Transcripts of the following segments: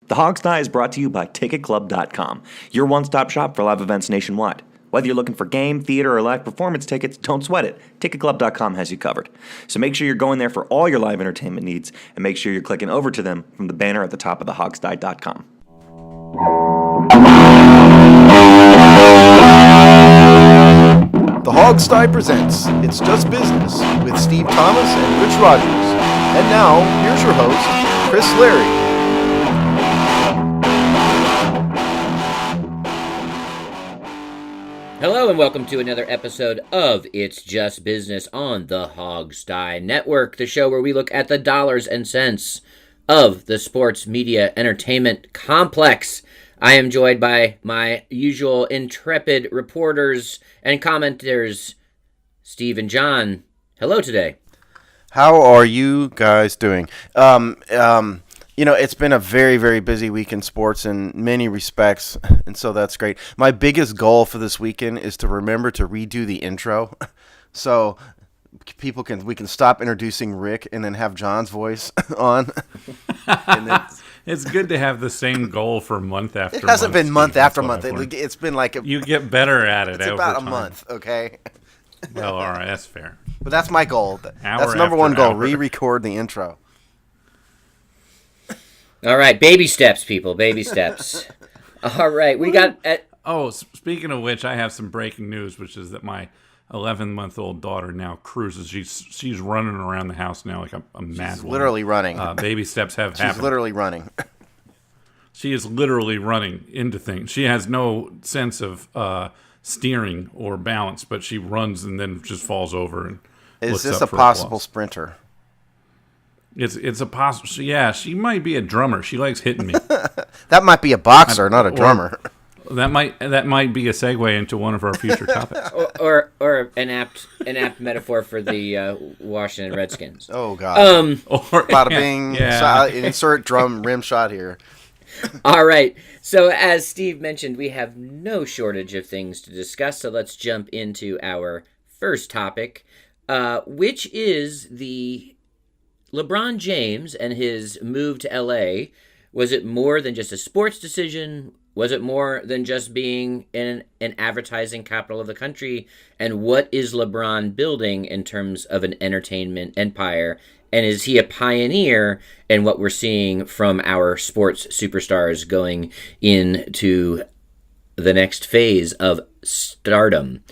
The Hogsty is brought to you by TicketClub.com, your one-stop shop for live events nationwide. Whether you're looking for game, theater, or live performance tickets, don't sweat it. TicketClub.com has you covered. So make sure you're going there for all your live entertainment needs, and make sure you're clicking over to them from the banner at the top of thehogsty.com. The Hogsty presents It's Just Business with Steve Thomas and Rich Rogers. And now, here's your host, Chris Larry. Hello and welcome to another episode of It's Just Business on the Hogsty Network, the show where we look at the dollars and cents of the sports media entertainment complex. I am joined by my usual intrepid reporters and commenters, Steve and John. Hello today. How are you guys doing? It's been a very, very busy week in sports in many respects, and so that's great. My biggest goal for this weekend is to remember to redo the intro, so we can stop introducing Rick and then have John's voice on. And then, it's good to have the same goal for month after month. It hasn't been month after month. It's been like you get better at it. It's over about time. A month, okay? Well, all right, that's fair. But that's my goal. That's number one goal. Re-record the intro. All right, baby steps, people, baby steps. All right, we got... Speaking of which, I have some breaking news, which is that my 11-month-old daughter now cruises. She's running around the house now like a mad woman. Literally running. Baby steps have happened. She's literally running. She is literally running into things. She has no sense of steering or balance, but she runs and then just falls over and Is this a possible sprinter? It's a possible. Yeah, she might be a drummer. She likes hitting me. That might be a boxer, not a drummer. That might be a segue into one of our future topics. or an apt metaphor for the Washington Redskins. Oh God! Bada bing. Yeah. Insert drum rim shot here. All right. So as Steve mentioned, we have no shortage of things to discuss. So let's jump into our first topic, which is the LeBron James and his move to LA. Was it more than just a sports decision? Was it more than just being in an advertising capital of the country? And what is LeBron building in terms of an entertainment empire? And is he a pioneer in what we're seeing from our sports superstars going into the next phase of stardom?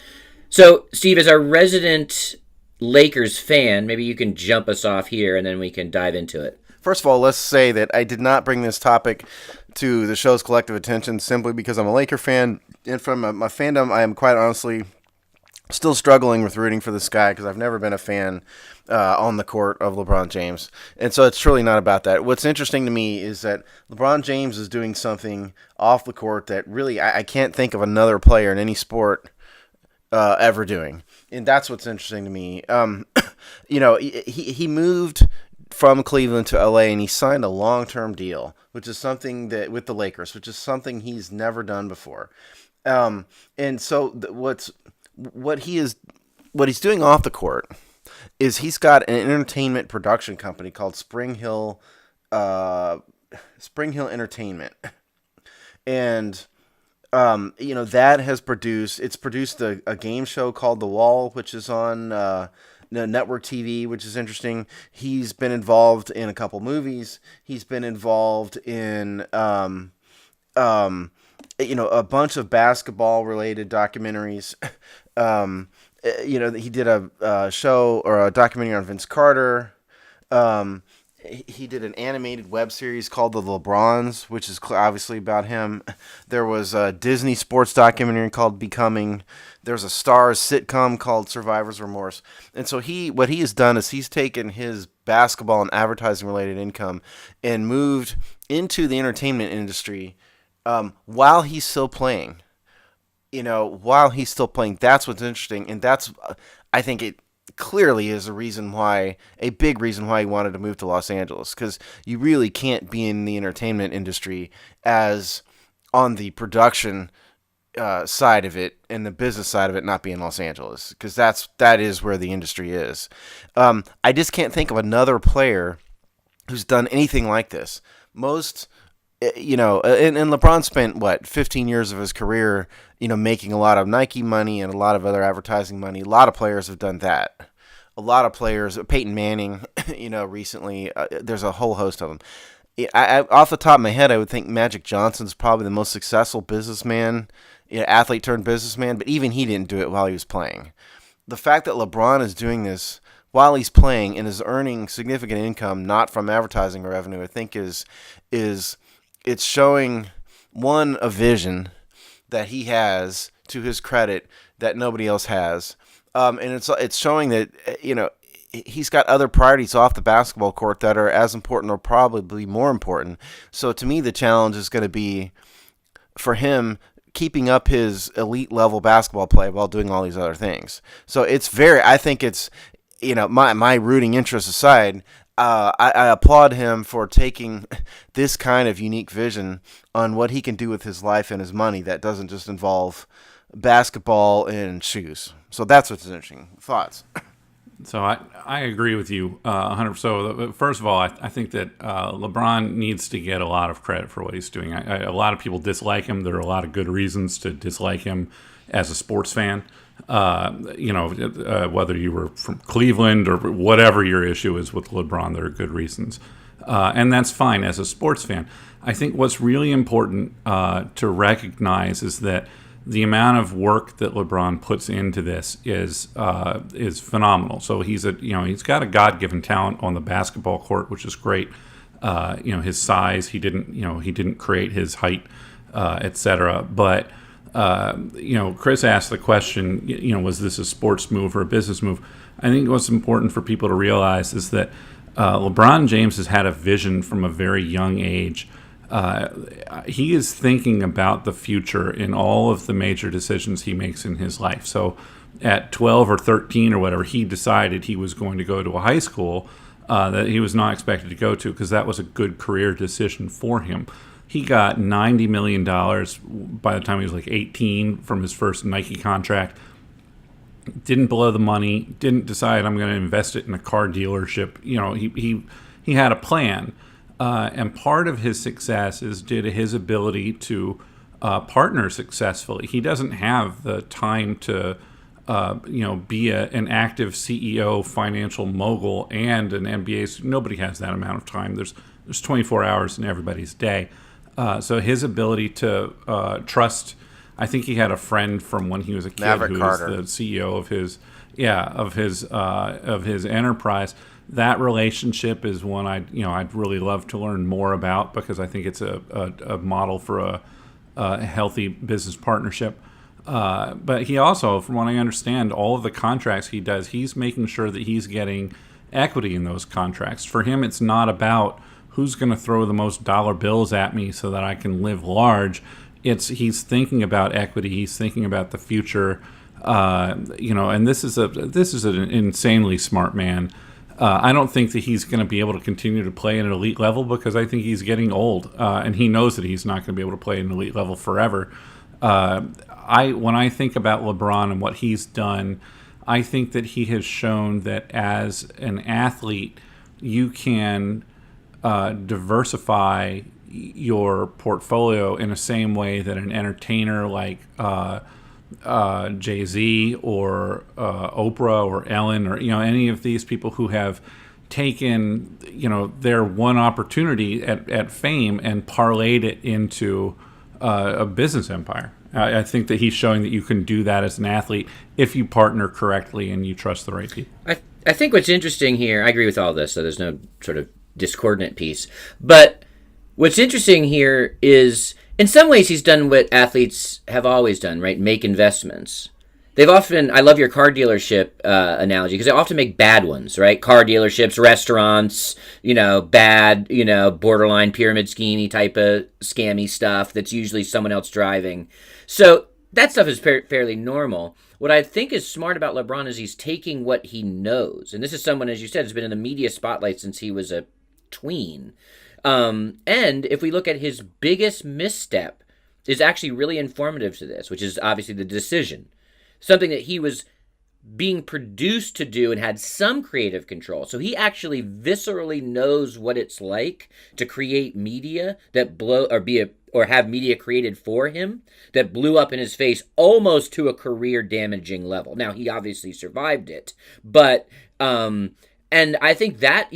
So, Steve, as our resident Lakers fan, maybe you can jump us off here and then we can dive into it. First of all, let's say that I did not bring this topic to the show's collective attention simply because I'm a Laker fan, and from my fandom, I am quite honestly still struggling with rooting for this guy because I've never been a fan on the court of LeBron James, and so it's truly not about that. What's interesting to me is that LeBron James is doing something off the court that really I can't think of another player in any sport ever doing, and that's what's interesting to me. He moved from Cleveland to LA and he signed a long-term deal, which is something that with the Lakers, which is something he's never done before. And so what he's doing off the court is he's got an entertainment production company called Spring Hill Entertainment, and that has produced a game show called The Wall, which is on network TV, which is interesting. He's been involved in a couple movies. He's been involved in a bunch of basketball related documentaries. He did a show or a documentary on Vince Carter. He did an animated web series called The LeBrons, which is obviously about him. There was a Disney sports documentary called Becoming. There's a Starz sitcom called Survivor's Remorse. And so what he has done is he's taken his basketball and advertising related income and moved into the entertainment industry while he's still playing. That's what's interesting. And that's, I think it clearly is a big reason why he wanted to move to Los Angeles, because you really can't be in the entertainment industry as on the production side of it and the business side of it not be in Los Angeles, because that is where the industry is. I just can't think of another player who's done anything like this. Most and LeBron spent, 15 years of his career, making a lot of Nike money and a lot of other advertising money. A lot of players have done that. A lot of players, Peyton Manning, recently, there's a whole host of them. Off the top of my head, I would think Magic Johnson's probably the most successful businessman, athlete turned businessman, but even he didn't do it while he was playing. The fact that LeBron is doing this while he's playing and is earning significant income, not from advertising revenue, I think is it's showing, one, a vision that he has, to his credit, that nobody else has. And it's showing that, he's got other priorities off the basketball court that are as important or probably more important. So to me, the challenge is going to be, for him, keeping up his elite level basketball play while doing all these other things. So I think it's, my rooting interest aside, I applaud him for taking this kind of unique vision on what he can do with his life and his money that doesn't just involve basketball and shoes. So that's what's interesting. Thoughts? So I agree with you 100%. So first of all, I think that LeBron needs to get a lot of credit for what he's doing. A lot of people dislike him. There are a lot of good reasons to dislike him as a sports fan. Whether you were from Cleveland or whatever your issue is with LeBron, there are good reasons. And that's fine as a sports fan. I think what's really important to recognize is that the amount of work that LeBron puts into this is phenomenal. So he's got a God-given talent on the basketball court, which is great. His size, he didn't create his height, etc. But Chris asked the question, was this a sports move or a business move? I think what's important for people to realize is that LeBron James has had a vision from a very young age. He is thinking about the future in all of the major decisions he makes in his life. So at 12 or 13 or whatever, he decided he was going to go to a high school that he was not expected to go to because that was a good career decision for him. He got $90 million by the time he was like 18 from his first Nike contract. Didn't blow the money, didn't decide I'm going to invest it in a car dealership. He had a plan. And part of his success is due to his ability to partner successfully. He doesn't have the time to, be an active CEO, financial mogul, and an NBA. Nobody has that amount of time. There's 24 hours in everybody's day. So his ability to trust. I think he had a friend from when he was a kid who was the CEO of his enterprise. That relationship is one I'd really love to learn more about because I think it's a model for a healthy business partnership. But he also, from what I understand, all of the contracts he does, he's making sure that he's getting equity in those contracts. For him, it's not about who's going to throw the most dollar bills at me so that I can live large. He's thinking about equity. He's thinking about the future. And this is an insanely smart man. I don't think that he's going to be able to continue to play at an elite level because I think he's getting old, and he knows that he's not going to be able to play at an elite level forever. When I think about LeBron and what he's done, I think that he has shown that as an athlete, you can diversify your portfolio in the same way that an entertainer like Jay-Z or Oprah or Ellen or any of these people who have taken their one opportunity at fame and parlayed it into a business empire. I think that he's showing that you can do that as an athlete if you partner correctly and you trust the right people. I think what's interesting here, I agree with all this, so there's no sort of discordant piece. But what's interesting here is, in some ways, he's done what athletes have always done, right? Make investments. I love your car dealership analogy, because they often make bad ones, right? Car dealerships, restaurants, bad, borderline pyramid scheme-y type of scammy stuff that's usually someone else driving. So that stuff is fairly normal. What I think is smart about LeBron is he's taking what he knows. And this is someone, as you said, has been in the media spotlight since he was a tween. And if we look at his biggest misstep, is actually really informative to this, which is obviously the decision. Something that he was being produced to do and had some creative control. So he actually viscerally knows what it's like to create media that or have media created for him that blew up in his face almost to a career damaging level. Now he obviously survived it, but and I think that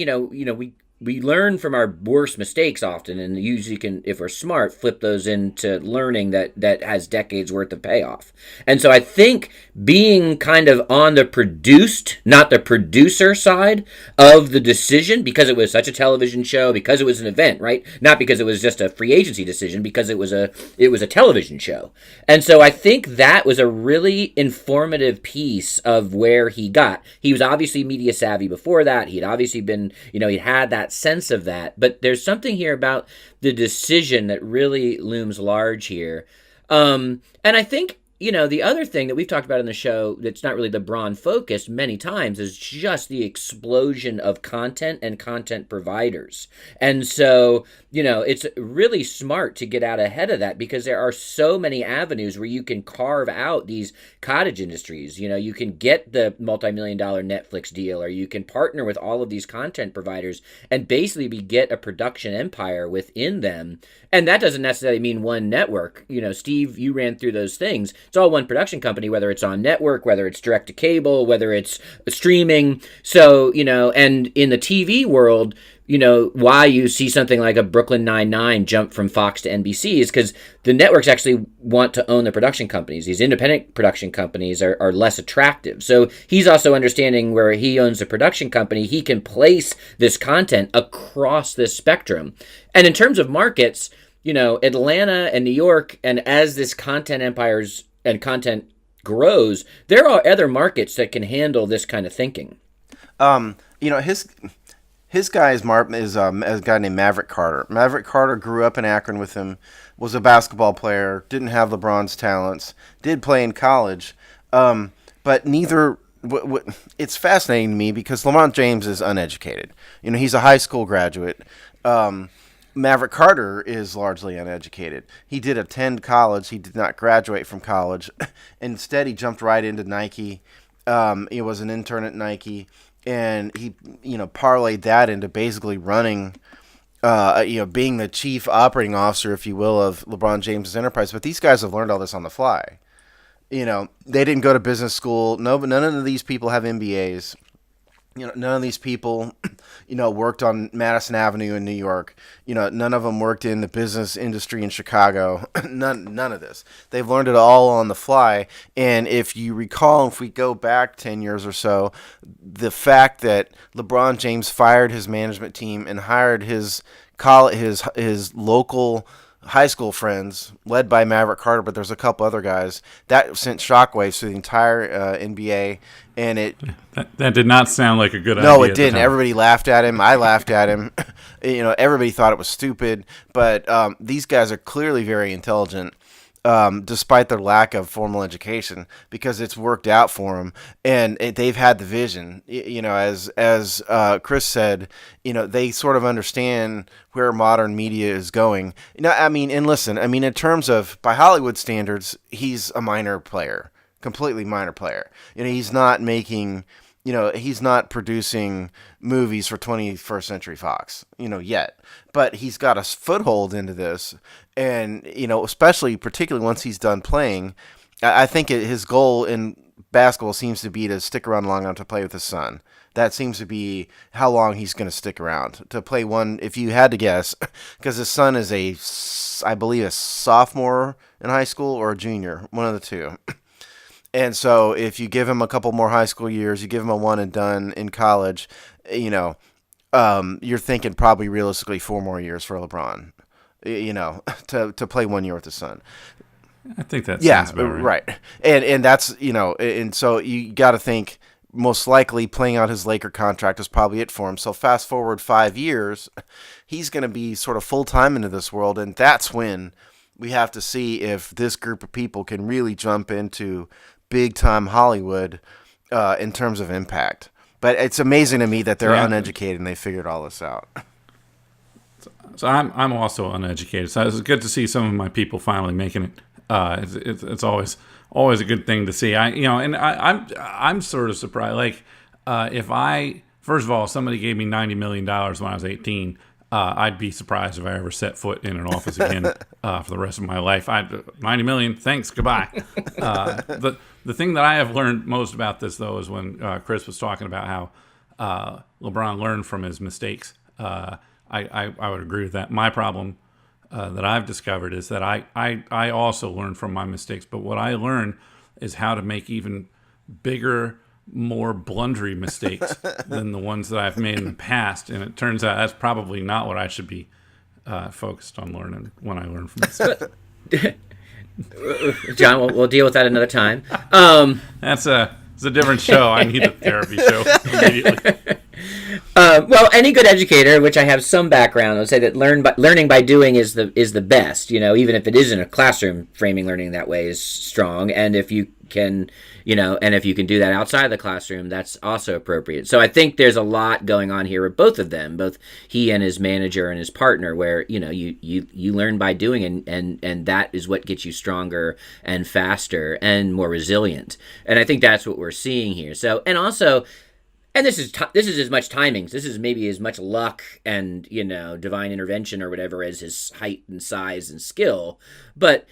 we learn from our worst mistakes often, and usually can, if we're smart, flip those into learning that has decades worth of payoff. And so I think being kind of on the produced, not the producer side of the decision, because it was such a television show, because it was an event, right? Not because it was just a free agency decision, because it was a television show. And so I think that was a really informative piece of where he got. He was obviously media savvy before that. He'd obviously been, he had that sense of that, but there's something here about the decision that really looms large here. And I think, the other thing that we've talked about in the show that's not really LeBron focused many times is just the explosion of content and content providers. And so, it's really smart to get out ahead of that, because there are so many avenues where you can carve out these cottage industries. You can get the multi-million-dollar Netflix deal, or you can partner with all of these content providers and basically get a production empire within them. And that doesn't necessarily mean one network. Steve, you ran through those things. It's all one production company, whether it's on network, whether it's direct to cable, whether it's streaming. So, and in the TV world, why you see something like a Brooklyn Nine-Nine jump from Fox to NBC is because the networks actually want to own the production companies. These independent production companies are less attractive. So he's also understanding where he owns a production company, he can place this content across this spectrum. And in terms of markets, Atlanta and New York, and as this content empires and content grows, there are other markets that can handle this kind of thinking. His guy is a guy named Maverick Carter. Maverick Carter grew up in Akron with him, was a basketball player, didn't have LeBron's talents, did play in college, but neither. It's fascinating to me because LeBron James is uneducated. He's a high school graduate. Maverick Carter is largely uneducated. He did attend college. He did not graduate from college. Instead, he jumped right into Nike. He was an intern at Nike. And he, parlayed that into basically running, being the chief operating officer, if you will, of LeBron James' enterprise. But these guys have learned all this on the fly. They didn't go to business school. None of these people have MBAs. None of these people, worked on Madison Avenue in New York. None of them worked in the business industry in Chicago. None of this. They've learned it all on the fly. And if you recall, if we go back 10 years or so, the fact that LeBron James fired his management team and hired his local high school friends, led by Maverick Carter, but there's a couple other guys, that sent shockwaves through the entire NBA. And that did not sound like a good idea. No, it didn't. Everybody laughed at him. I laughed at him. Everybody thought it was stupid. But these guys are clearly very intelligent, despite their lack of formal education, because it's worked out for them, and they've had the vision. As Chris said, they sort of understand where modern media is going. In terms of, by Hollywood standards, he's a minor player. Completely minor player. He's not making, he's not producing movies for 21st Century Fox, yet. But he's got a foothold into this, and, particularly once he's done playing, I think his goal in basketball seems to be to stick around long enough to play with his son. That seems to be how long he's going to stick around. To play one, if you had to guess, because his son is I believe, a sophomore in high school or a junior, one of the two. And so if you give him a couple more high school years, you give him a one and done in college, you're thinking probably realistically 4 more years for LeBron, to play 1 year with his son. I think that sounds about right. Right. And that's, and so you got to think most likely playing out his Laker contract is probably it for him. So fast forward 5 years, he's going to be sort of full-time into this world, and that's when we have to see if this group of people can really jump into big-time Hollywood in terms of impact. But it's amazing to me that they're uneducated and they figured all this out. So I'm also uneducated. So it's good to see some of my people finally making it. It's always always a good thing to see. I'm sort of surprised. Like, if I first of all, somebody gave me $90 million when I was 18, I'd be surprised if I ever set foot in an office again for the rest of my life. 90 million, thanks, goodbye. The thing that I have learned most about this, though, is when Chris was talking about how LeBron learned from his mistakes. I would agree with that. My problem that I've discovered is that I also learn from my mistakes, but what I learned is how to make even bigger, more blundery mistakes than the ones that I've made in the past. And it turns out that's probably not what I should be focused on learning when I learn from mistakes. John, we'll deal with that another time. It's a different show. I need a therapy show immediately. Well, any good educator, which I have some background, would say that learning by doing is the best. Even if it isn't a classroom, framing learning that way is strong. And if you can, do that outside of the classroom, that's also appropriate. So I think there's a lot going on here with both of them, both he and his manager and his partner, where you learn by doing, and that is what gets you stronger and faster and more resilient. And I think that's what we're seeing here. So, and also. And this is as much timings. This is maybe as much luck and divine intervention or whatever as his height and size and skill. But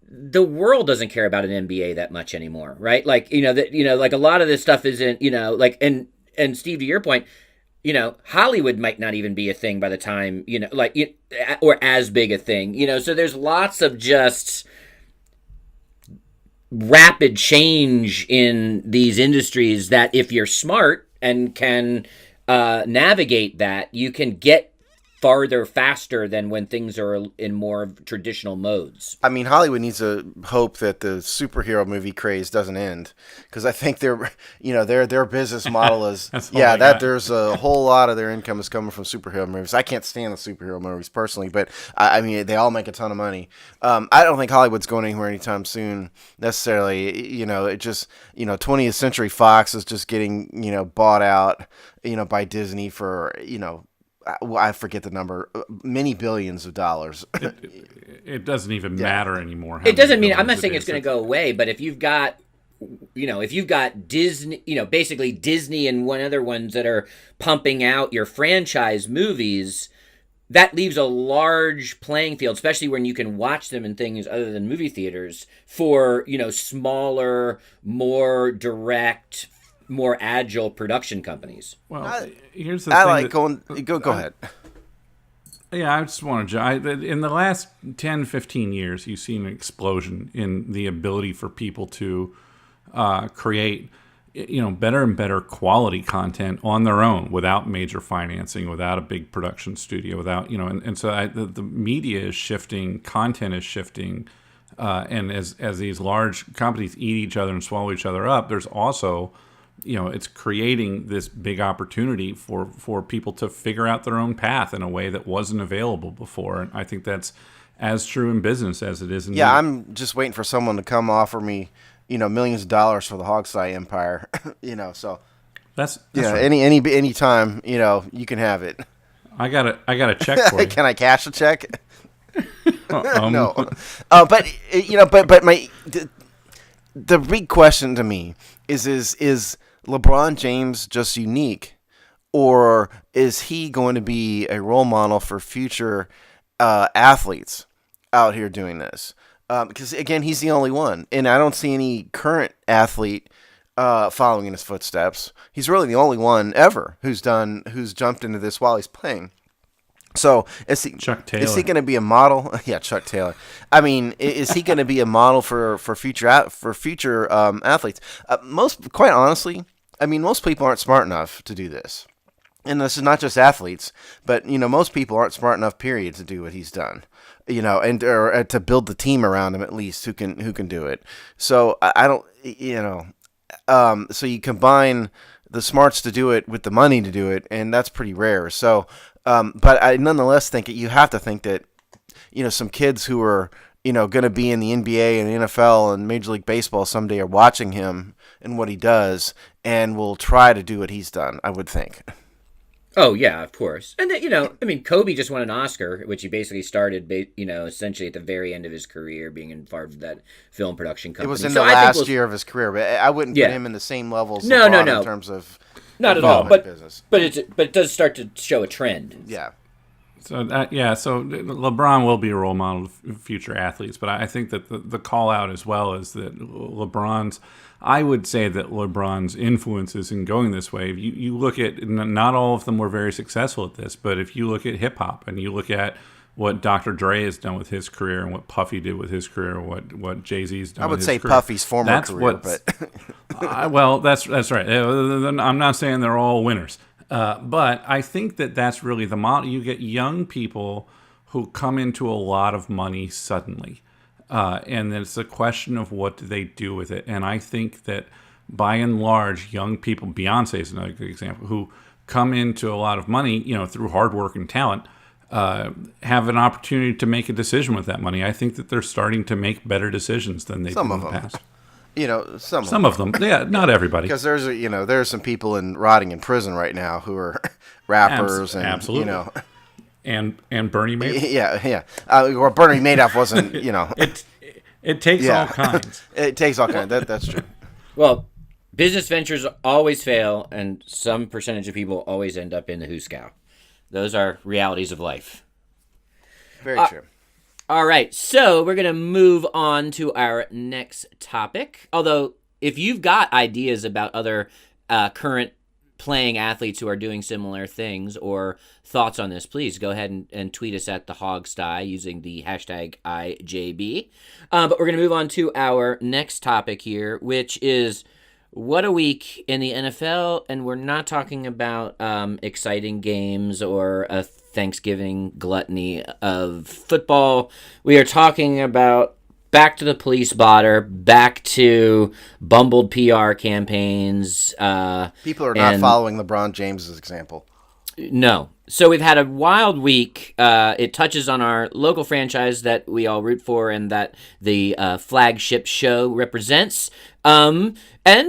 the world doesn't care about an NBA that much anymore, right? Like like a lot of this stuff isn't and Steve, to your point, Hollywood might not even be a thing by the time or as big a thing. So there's lots of just rapid change in these industries that if you're smart and can navigate that, you can get farther faster than when things are in more traditional modes. I mean, Hollywood needs to hope that the superhero movie craze doesn't end, because I think their business model is there's a whole lot of their income is coming from superhero movies. I can't stand the superhero movies personally, but I mean they all make a ton of money. I don't think Hollywood's going anywhere anytime soon necessarily. It just 20th Century Fox is just getting bought out by Disney for I forget the number, many billions of dollars. It doesn't even matter anymore. It doesn't mean, I'm not saying it's going to go away, but if you've got, Disney, basically Disney and one other ones that are pumping out your franchise movies, that leaves a large playing field, especially when you can watch them in things other than movie theaters for, smaller, more direct, more agile production companies. Well, here's the thing. I like going. Go ahead. Yeah, I just want to. In the last 10, 15 years, you've seen an explosion in the ability for people to create, better and better quality content on their own without major financing, without a big production studio, without and so the media is shifting, content is shifting, and as these large companies eat each other and swallow each other up, there's also it's creating this big opportunity for people to figure out their own path in a way that wasn't available before. And I think that's as true in business as it is in media. I'm just waiting for someone to come offer me, millions of dollars for the Hogseye Empire, so that's right. any time, you can have it. I got a check for you. Can I cash a check? No. But the big question to me is LeBron James just unique, or is he going to be a role model for future athletes out here doing this? Because again, he's the only one, and I don't see any current athlete following in his footsteps. He's really the only one ever who's jumped into this while he's playing. So Chuck Taylor. Is he going to be a model? Yeah, Chuck Taylor. I mean, is he going to be a model for future athletes? Quite honestly, I mean, most people aren't smart enough to do this, and this is not just athletes, but most people aren't smart enough, period, to do what he's done. Or to build the team around him at least who can do it. So I don't, so you combine the smarts to do it with the money to do it, and that's pretty rare. So. But I nonetheless think you have to think that, some kids who are, going to be in the NBA and NFL and Major League Baseball someday are watching him and what he does and will try to do what he's done, I would think. Oh yeah, of course. And I mean, Kobe just won an Oscar, which he basically started, essentially at the very end of his career, being involved with that film production It company. was in So the I think last year of his career, but I wouldn't Yeah. put him in the same level as No, LeBron no. in terms of Not at all, involvement in business. but it does start to show a trend. Yeah. So LeBron will be a role model of future athletes, but I think that the call out as well is that I would say that LeBron's influences in going this way, you look at, not all of them were very successful at this, but if you look at hip hop and you look at what Dr. Dre has done with his career and what Puffy did with his career, what Jay-Z's done I with would his say career. Puffy's former career, but Well, that's right. I'm not saying they're all winners. But I think that that's really the model. You get young people who come into a lot of money suddenly. And it's a question of what do they do with it. And I think that by and large, young people, Beyonce is another good example, who come into a lot of money, through hard work and talent, have an opportunity to make a decision with that money. I think that they're starting to make better decisions than they did in the past. Some of them. Yeah, not everybody. Because there's some people rotting in prison right now who are rappers and absolutely. And Bernie Madoff. Yeah. Well, Bernie Madoff wasn't, It takes all kinds. It takes all kinds. That's true. Well, business ventures always fail, and some percentage of people always end up in the hoosegow. Those are realities of life. Very true. All right, so we're going to move on to our next topic. Although, if you've got ideas about other current playing athletes who are doing similar things or thoughts on this, please go ahead and tweet us at the Hogsty using the hashtag IJB. But we're going to move on to our next topic here, which is what a week in the NFL. And we're not talking about exciting games or a Thanksgiving gluttony of football. We are talking about back to the police blotter, back to bumbled PR campaigns. People are not following LeBron James's example. No. So we've had a wild week. It touches on our local franchise that we all root for and that the flagship show represents. And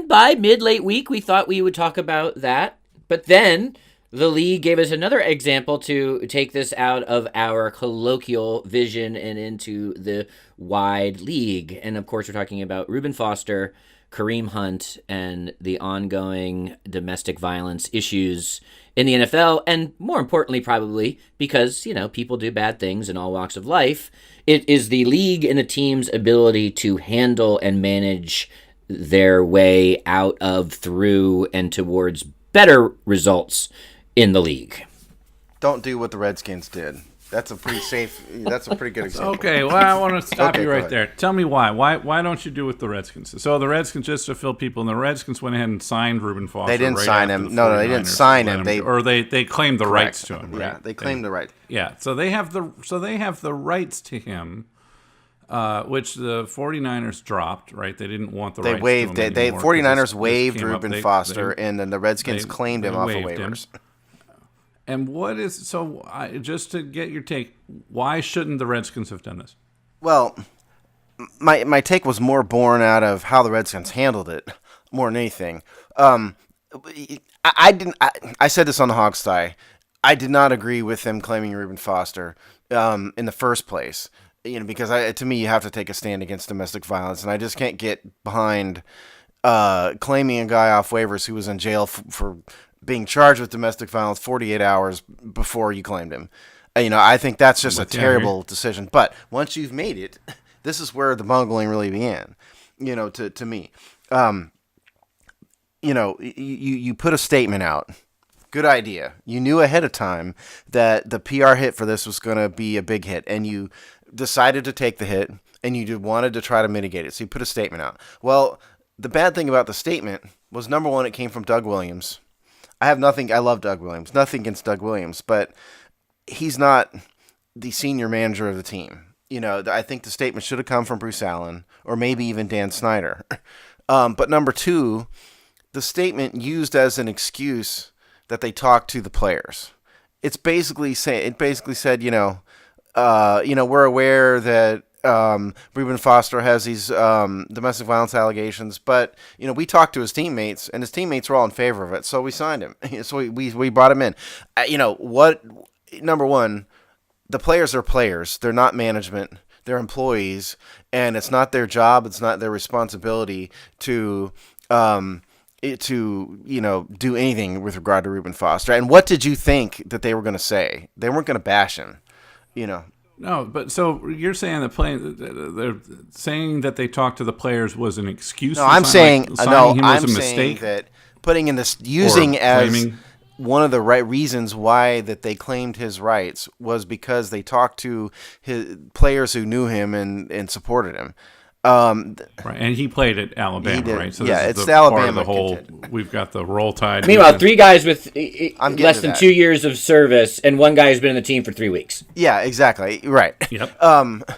by mid-late week, we thought we would talk about that. But then the league gave us another example to take this out of our colloquial vision and into the wide league. And of course, we're talking about Reuben Foster, Kareem Hunt, and the ongoing domestic violence issues in the NFL. And more importantly, probably because, people do bad things in all walks of life. It is the league and the team's ability to handle and manage their way out of, through, and towards better results in the league. Don't do what the Redskins did. That's a pretty good example. Okay, well, I want to stop Okay, you go right ahead. there. Tell me why. Why don't you do what the Redskins did? So the Redskins, just to fill people, and the Redskins went ahead and signed Reuben Foster. They didn't right sign after him. the No, they didn't 49ers sign let him. They claimed the rights to him. Right? Yeah, they claimed the right. Yeah, so they have the rights to him, which the 49ers dropped. Right, they didn't want the They rights waived to him it. They anymore 49ers 'cause this waived came up. Reuben Foster, and then the Redskins they- claimed him they off of waived him. waivers. And what is just to get your take, why shouldn't the Redskins have done this? Well, my take was more born out of how the Redskins handled it more than anything. I didn't. I said this on the Hogsty. I did not agree with them claiming Reuben Foster in the first place. Because to me, you have to take a stand against domestic violence, and I just can't get behind claiming a guy off waivers who was in jail for being charged with domestic violence 48 hours before you claimed him. I think that's just a terrible decision. But once you've made it, this is where the bungling really began. To me, you put a statement out. Good idea. You knew ahead of time that the PR hit for this was going to be a big hit, and you decided to take the hit, and you wanted to try to mitigate it. So you put a statement out. Well, the bad thing about the statement was, number one, it came from Doug Williams. I love Doug Williams. Nothing against Doug Williams, but he's not the senior manager of the team. I think the statement should have come from Bruce Allen or maybe even Dan Snyder. But number two, the statement used as an excuse that they talked to the players. It basically said, we're aware that Reuben Foster has these domestic violence allegations, but we talked to his teammates, and his teammates were all in favor of it, so we signed him. So we brought him in. What? Number one, the players are players; they're not management. They're employees, and it's not their job. It's not their responsibility to do anything with regard to Reuben Foster. And what did you think that they were going to say? They weren't going to bash him, No, but so you're saying they're saying that they talked to the players was an excuse? No, I'm saying signing him was I'm a saying mistake? that putting in this using as claiming? one of the right reasons why that they claimed his rights was because they talked to his players who knew him and supported him. Right, and he played at Alabama, right? So yeah, this it's is the part Alabama of the whole. contingent. We've got the Roll Tide. Meanwhile, defense. 3 guys with getting less to than that. 2 years of service, and 1 guy who's been in the team for 3 weeks. Yeah, exactly. Right. Yep. When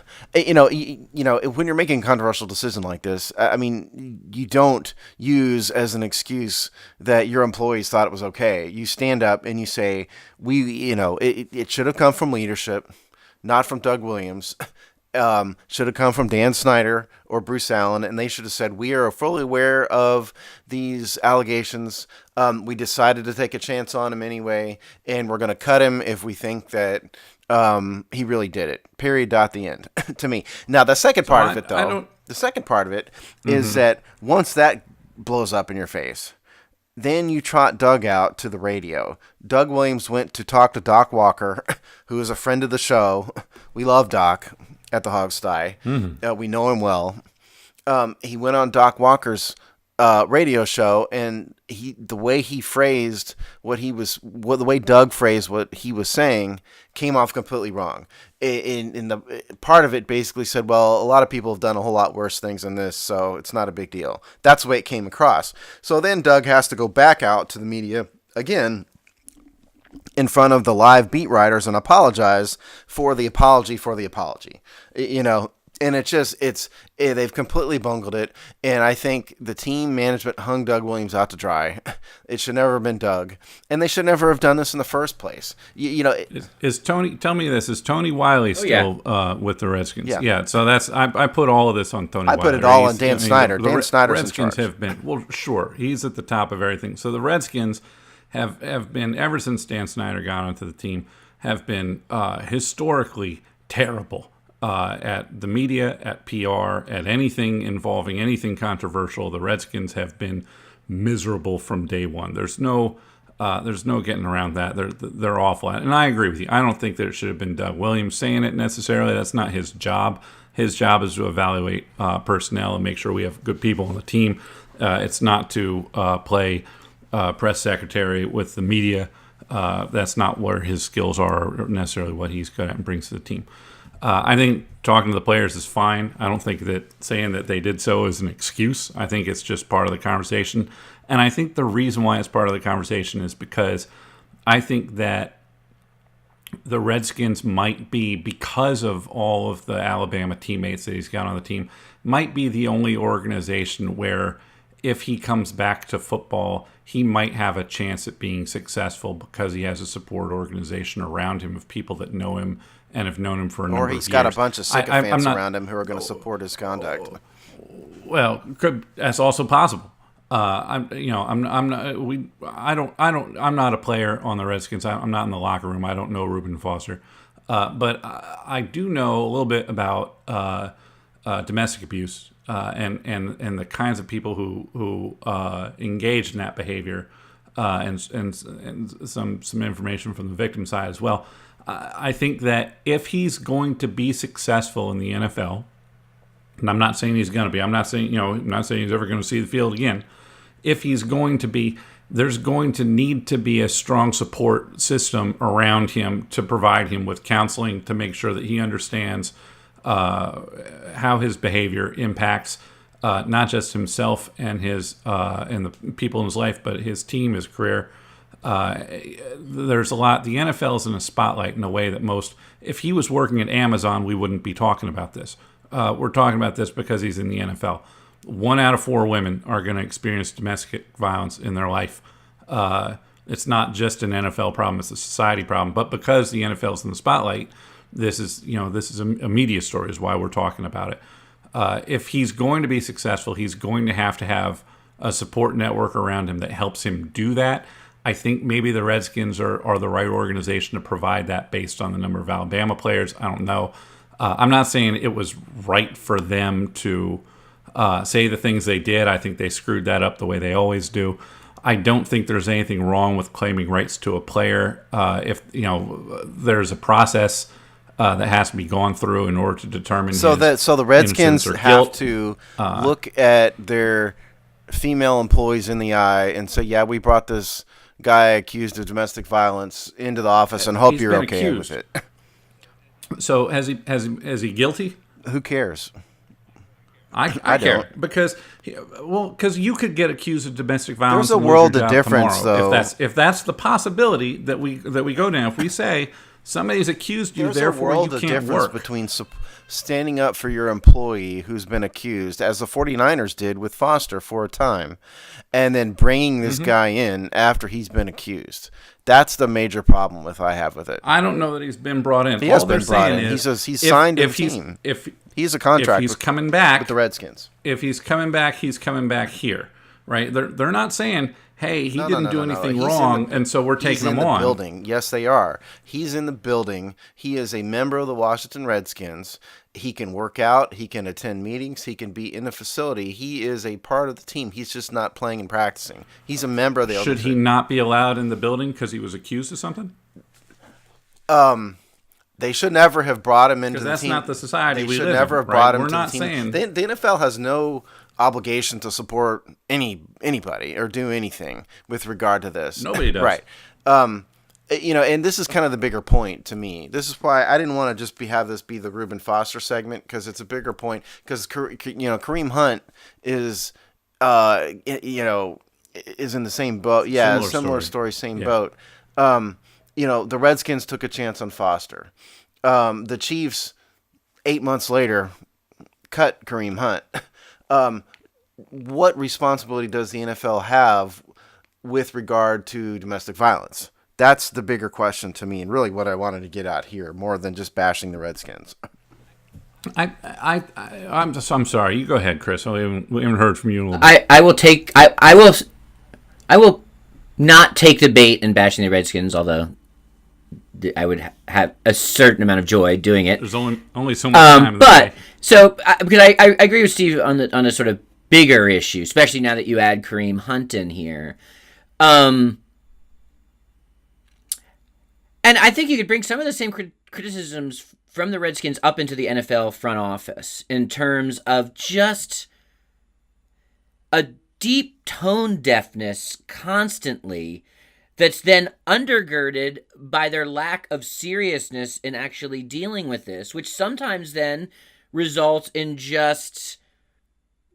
you're making a controversial decision like this, I mean, you don't use as an excuse that your employees thought it was okay. You stand up and you say, it should have come from leadership, not from Doug Williams. Should have come from Dan Snyder or Bruce Allen, and they should have said, we are fully aware of these allegations. We decided to take a chance on him anyway, and we're going to cut him if we think that he really did it. Period. Dot. The end. To me. Now, the second part of it, though, is that once that blows up in your face, then you trot Doug out to the radio. Doug Williams went to talk to Doc Walker, who is a friend of the show. We love Doc at the Hog Sty. We know him well. He went on Doc Walker's radio show, and the way Doug phrased what he was saying came off completely wrong. In the part of it basically said, well, a lot of people have done a whole lot worse things than this, so it's not a big deal. That's the way it came across. So then Doug has to go back out to the media again in front of the live beat writers and apologize for the apology for the apology. And they've completely bungled it. And I think the team management hung Doug Williams out to dry. It should never have been Doug, and they should never have done this in the first place. Is Tony? Tell me this: is Tony Wiley still with the Redskins? Yeah. So that's I put all of this on Tony. I Wiley. put it all on Dan Snyder. Dan Snyder's in charge. Redskins have been sure, he's at the top of everything. So the Redskins have been, ever since Dan Snyder got onto the team, have been historically terrible. At the media, at PR, at anything involving anything controversial. The Redskins have been miserable from day one. There's no getting around that. They're awful at it. And I agree with you. I don't think that it should have been Doug Williams saying it necessarily. That's not his job. His job is to evaluate personnel and make sure we have good people on the team. It's not to play press secretary with the media. That's not where his skills are, or necessarily what he's good at and brings to the team. I think talking to the players is fine. I don't think that saying that they did so is an excuse. I think it's just part of the conversation. And I think the reason why it's part of the conversation is because I think that the Redskins might be, because of all of the Alabama teammates that he's got on the team, might be the only organization where if he comes back to football, he might have a chance at being successful because he has a support organization around him of people that know him and have known him for a number of years. Or he's got a bunch of sycophants around him who are going to support his conduct. Well, that's also possible. I'm not a player on the Redskins. I'm not in the locker room. I don't know Reuben Foster, but I do know a little bit about domestic abuse and the kinds of people who engage in that behavior, and some information from the victim side as well. I think that if he's going to be successful in the NFL, and I'm not saying he's going to be, I'm not saying he's ever going to see the field again. If he's going to be, there's going to need to be a strong support system around him to provide him with counseling to make sure that he understands how his behavior impacts not just himself and his and the people in his life, but his team, his career. There's a lot. The NFL is in a spotlight in a way that if he was working at Amazon, we wouldn't be talking about this. We're talking about this because he's in the NFL. 1 out of 4 women are going to experience domestic violence in their life. It's not just an NFL problem, it's a society problem. But because the NFL is in the spotlight, this is a media story, is why we're talking about it. If he's going to be successful, he's going to have a support network around him that helps him do that. I think maybe the Redskins are the right organization to provide that based on the number of Alabama players. I don't know. I'm not saying it was right for them to say the things they did. I think they screwed that up the way they always do. I don't think there's anything wrong with claiming rights to a player. If there's a process that has to be gone through in order to determine. So the Redskins have to look at their female employees in the eye and say, "Yeah, we brought this guy accused of domestic violence into the office and hope you're okay with it." So is he guilty? Who cares? I care because you could get accused of domestic violence. There's a world of difference, tomorrow. though. If that's the possibility that we go down, if we say somebody's accused you, therefore you can't work. There's a world of difference between standing up for your employee who's been accused, as the 49ers did with Foster for a time, and then bringing this guy in after he's been accused. That's the major problem I have with it. I don't know that he's been brought in. He has been brought in. He's signed a team. He's a contract. If he's coming back with the Redskins. If he's coming back here, right? They're not saying, "Hey, he didn't do anything wrong," and so we're taking him on. He's in the building. Yes, they are. He's in the building. He is a member of the Washington Redskins. He can work out. He can attend meetings. He can be in the facility. He is a part of the team. He's just not playing and practicing. He's a member of the. Should he not be allowed in the building because he was accused of something? They should never have brought him into the team. Because that's not the society we live in. They should never have brought him to the team. The NFL has no obligation to support anybody or do anything with regard to this. Nobody does. Right. And this is kind of the bigger point to me. This is why I didn't want to just have this be the Reuben Foster segment, because it's a bigger point. Because Kareem Hunt is is in the same boat. Yeah, similar story, same boat. The Redskins took a chance on Foster. The Chiefs, 8 months later, cut Kareem Hunt. What responsibility does the NFL have with regard to domestic violence? That's the bigger question to me, and really what I wanted to get at here, more than just bashing the Redskins. I'm sorry. You go ahead, Chris. We haven't heard from you in a little bit. I will not take the bait in bashing the Redskins, although I would have a certain amount of joy doing it. There's only so much time. Because I agree with Steve on a sort of bigger issue, especially now that you add Kareem Hunt in here. And I think you could bring some of the same criticisms from the Redskins up into the NFL front office in terms of just a deep tone deafness constantly that's then undergirded by their lack of seriousness in actually dealing with this, which sometimes then results in just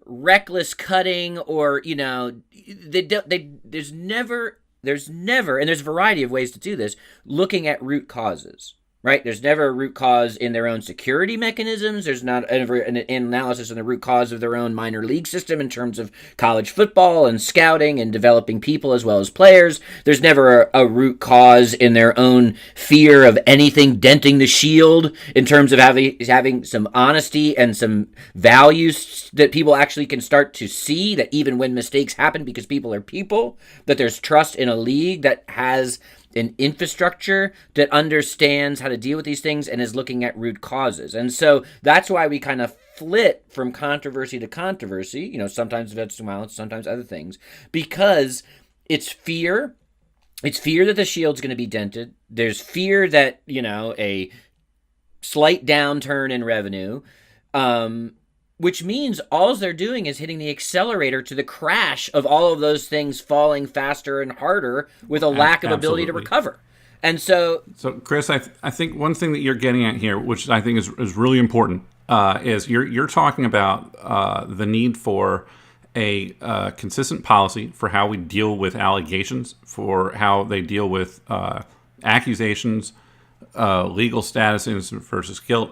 reckless cutting, or there's never, and there's a variety of ways to do this, looking at root causes. Right? There's never a root cause in their own security mechanisms. There's not ever an analysis on the root cause of their own minor league system in terms of college football and scouting and developing people as well as players. There's never a root cause in their own fear of anything denting the shield in terms of having some honesty and some values that people actually can start to see, that even when mistakes happen, because people are people, that there's trust in a league that has an infrastructure that understands how to deal with these things and is looking at root causes. And so that's why we kind of flit from controversy to controversy, sometimes domestic violence, sometimes other things, because it's fear. It's fear that the shield's going to be dented. There's fear that, a slight downturn in revenue, which means all they're doing is hitting the accelerator to the crash of all of those things falling faster and harder with a lack of ability to recover. And so Chris, I think one thing that you're getting at here, which I think is really important, is you're talking about the need for a consistent policy for how we deal with allegations, for how they deal with accusations, legal status versus guilt.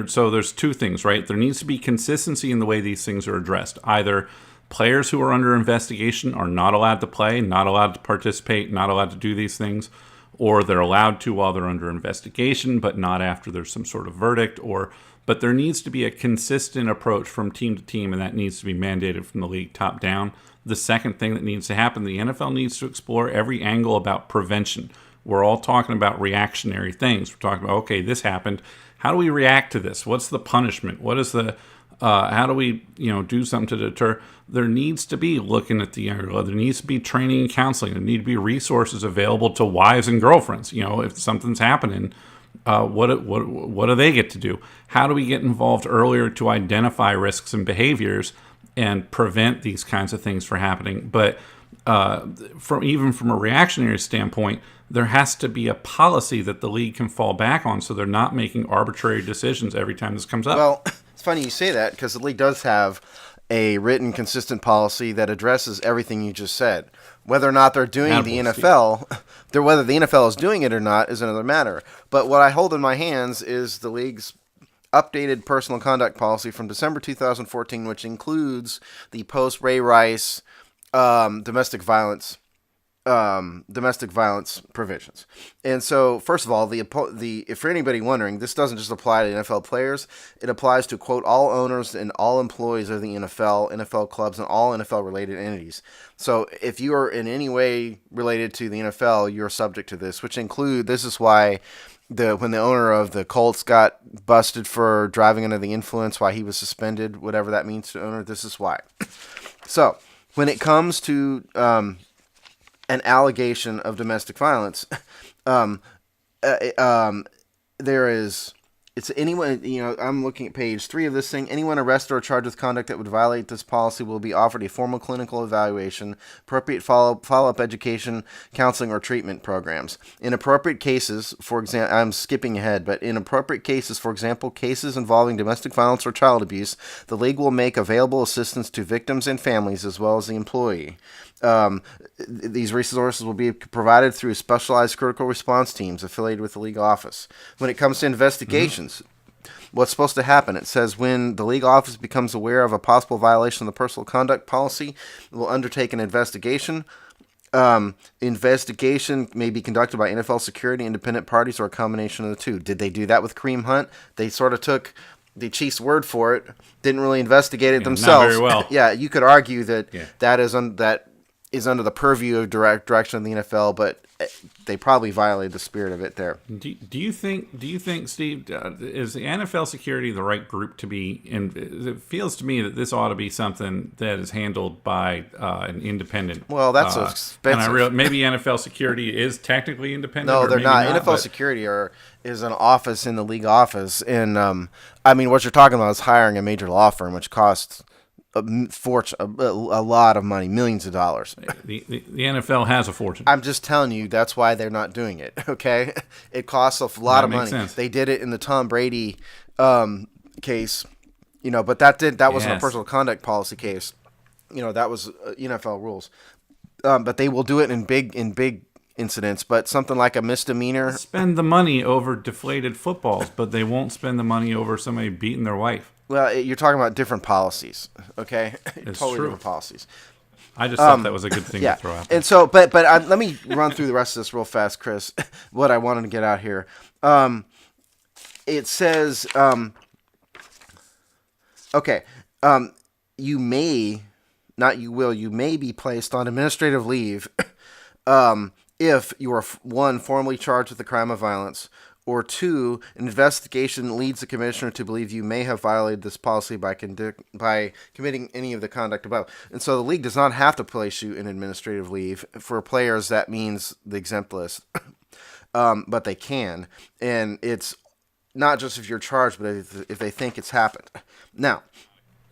So there's two things, right? There needs to be consistency in the way these things are addressed. Either players who are under investigation are not allowed to play, not allowed to participate, not allowed to do these things, or they're allowed to while they're under investigation, but not after there's some sort of verdict. But there needs to be a consistent approach from team to team, and that needs to be mandated from the league top down. The second thing that needs to happen, the NFL needs to explore every angle about prevention. We're all talking about reactionary things. We're talking about, okay, this happened. How do we react to this? What's the punishment? What is the how do we do something to deter? There needs to be looking at the younger. There needs to be training and counseling. There need to be resources available to wives and girlfriends. If something's happening, what do they get to do? How do we get involved earlier to identify risks and behaviors and prevent these kinds of things from happening? But from a reactionary standpoint, there has to be a policy that the league can fall back on, so they're not making arbitrary decisions every time this comes up. Well, it's funny you say that, because the league does have a written, consistent policy that addresses everything you just said. Whether or not they're doing whether the NFL is doing it or not is another matter. But what I hold in my hands is the league's updated personal conduct policy from December 2014, which includes the post-Ray Rice domestic violence provisions. And so, first of all, if for anybody wondering, this doesn't just apply to NFL players. It applies to, quote, all owners and all employees of the NFL, NFL clubs, and all NFL-related entities. So if you are in any way related to the NFL, you're subject to this, this is why when the owner of the Colts got busted for driving under the influence, why he was suspended, whatever that means to the owner, this is why. So when it comes to an allegation of domestic violence, it's anyone, I'm looking at page 3 of this thing. Anyone arrested or charged with conduct that would violate this policy will be offered a formal clinical evaluation, appropriate follow-up education, counseling, or treatment programs. In appropriate cases, for example, I'm skipping ahead, but in appropriate cases, for example, cases involving domestic violence or child abuse, the league will make available assistance to victims and families as well as the employee. These resources will be provided through specialized critical response teams affiliated with the league office. When it comes to investigations, what's supposed to happen? It says when the league office becomes aware of a possible violation of the personal conduct policy, it will undertake an investigation. Investigation may be conducted by NFL security, independent parties, or a combination of the two. Did they do that with Kareem Hunt? They sort of took the Chiefs' word for it, didn't really investigate it themselves. Not very well. Yeah, you could argue that that is under the purview of direction of the NFL, but they probably violated the spirit of it there. Do you think, Steve, is the NFL security the right group to be in? It feels to me that this ought to be something that is handled by an independent. Well, that's expensive. And maybe NFL security is technically independent. No, they're not. NFL security is an office in the league office, and what you're talking about is hiring a major law firm, which costs a fortune, a lot of money, millions of dollars. The NFL has a fortune. I'm just telling you, that's why they're not doing it. Okay, it costs a lot of money. Sense. They did it in the Tom Brady case, but that wasn't a personal conduct policy case. That was NFL rules. But they will do it in big incidents. But something like a misdemeanor, spend the money over deflated footballs, but they won't spend the money over somebody beating their wife. Well, you're talking about different policies, okay? It's totally true. Different policies. I just thought that was a good thing to throw out there. And so, but let me run through the rest of this real fast, Chris. What I wanted to get out here. It says, you may, not you will, you may be placed on administrative leave if you are, 1, formally charged with a crime of violence, or 2, an investigation leads the commissioner to believe you may have violated this policy by committing any of the conduct above. And so the league does not have to place you in administrative leave. For players, that means the exempt list. But they can. And it's not just if you're charged, but if they think it's happened. Now,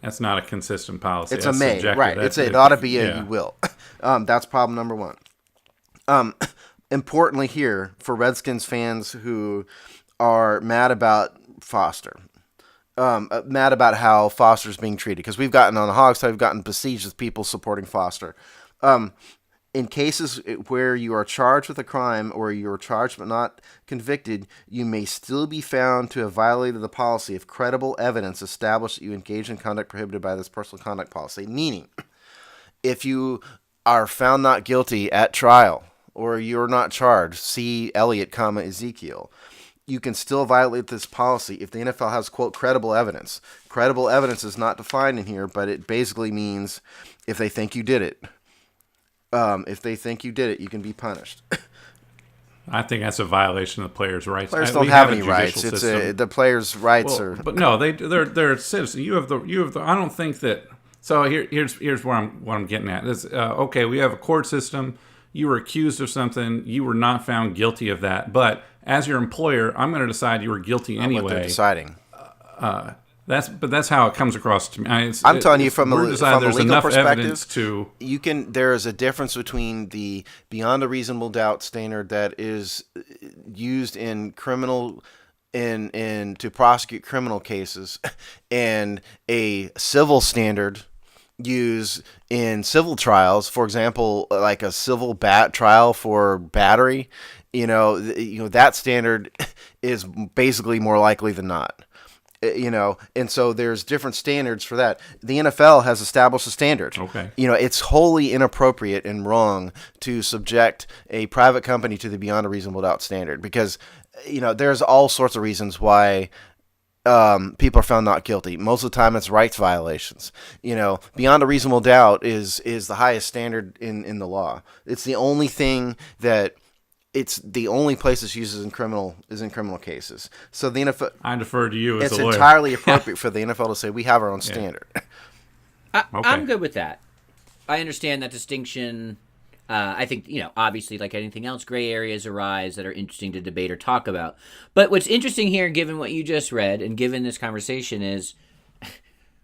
that's not a consistent policy. It's that's a may, subjective. right. It ought to be a you will. That's problem number 1. Importantly here, for Redskins fans who are mad about Foster, mad about how Foster's being treated, because we've gotten on the Hog side, we've gotten besieged with people supporting Foster. In cases where you are charged with a crime or you are charged but not convicted, you may still be found to have violated the policy if credible evidence established that you engaged in conduct prohibited by this personal conduct policy. Meaning, if you are found not guilty at trial, or you're not charged, see Elliott, Ezekiel, you can still violate this policy if the NFL has, quote, credible evidence. Credible evidence is not defined in here, but it basically means if they think you did it. If they think you did it, you can be punished. I think that's a violation of the players' rights. Players don't have any rights. It's the players' rights are. But no, they're citizens. You have the. I don't think that. So here's what I'm getting at. Is okay. We have a court system. You were accused of something. You were not found guilty of that. But as your employer, I'm going to decide you were guilty anyway. What they're deciding. That's how it comes across to me. I'm telling you from a legal perspective, there is a difference between the beyond a reasonable doubt standard that is used in criminal in to prosecute criminal cases and a civil standard used in civil trials. For example, like a civil trial for battery, that standard is basically more likely than not. And so there's different standards for that. The NFL has established a standard. Okay. It's wholly inappropriate and wrong to subject a private company to the beyond a reasonable doubt standard because, there's all sorts of reasons why people are found not guilty. Most of the time it's rights violations. Beyond a reasonable doubt is the highest standard in the law. It's the only thing that it's the only place it's used in criminal cases. So the NFL, I defer to you as a lawyer. It's entirely appropriate for the NFL to say we have our own standard. I'm good with that. I understand that distinction. I think, obviously, like anything else, gray areas arise that are interesting to debate or talk about. But what's interesting here, given what you just read and given this conversation, is,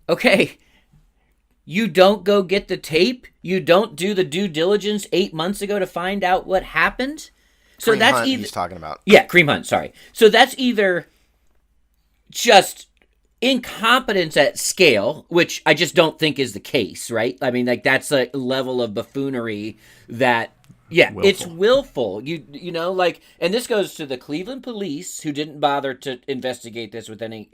okay, you don't go get the tape? You don't do the due diligence 8 months ago to find out what happened? So Kareem that's Hunt, either he's talking about. Yeah, Kareem Hunt, sorry. So that's either just incompetence at scale, which I just don't think is the case, right? I mean, like that's a level of buffoonery that willful. It's willful. And this goes to the Cleveland police who didn't bother to investigate this with any,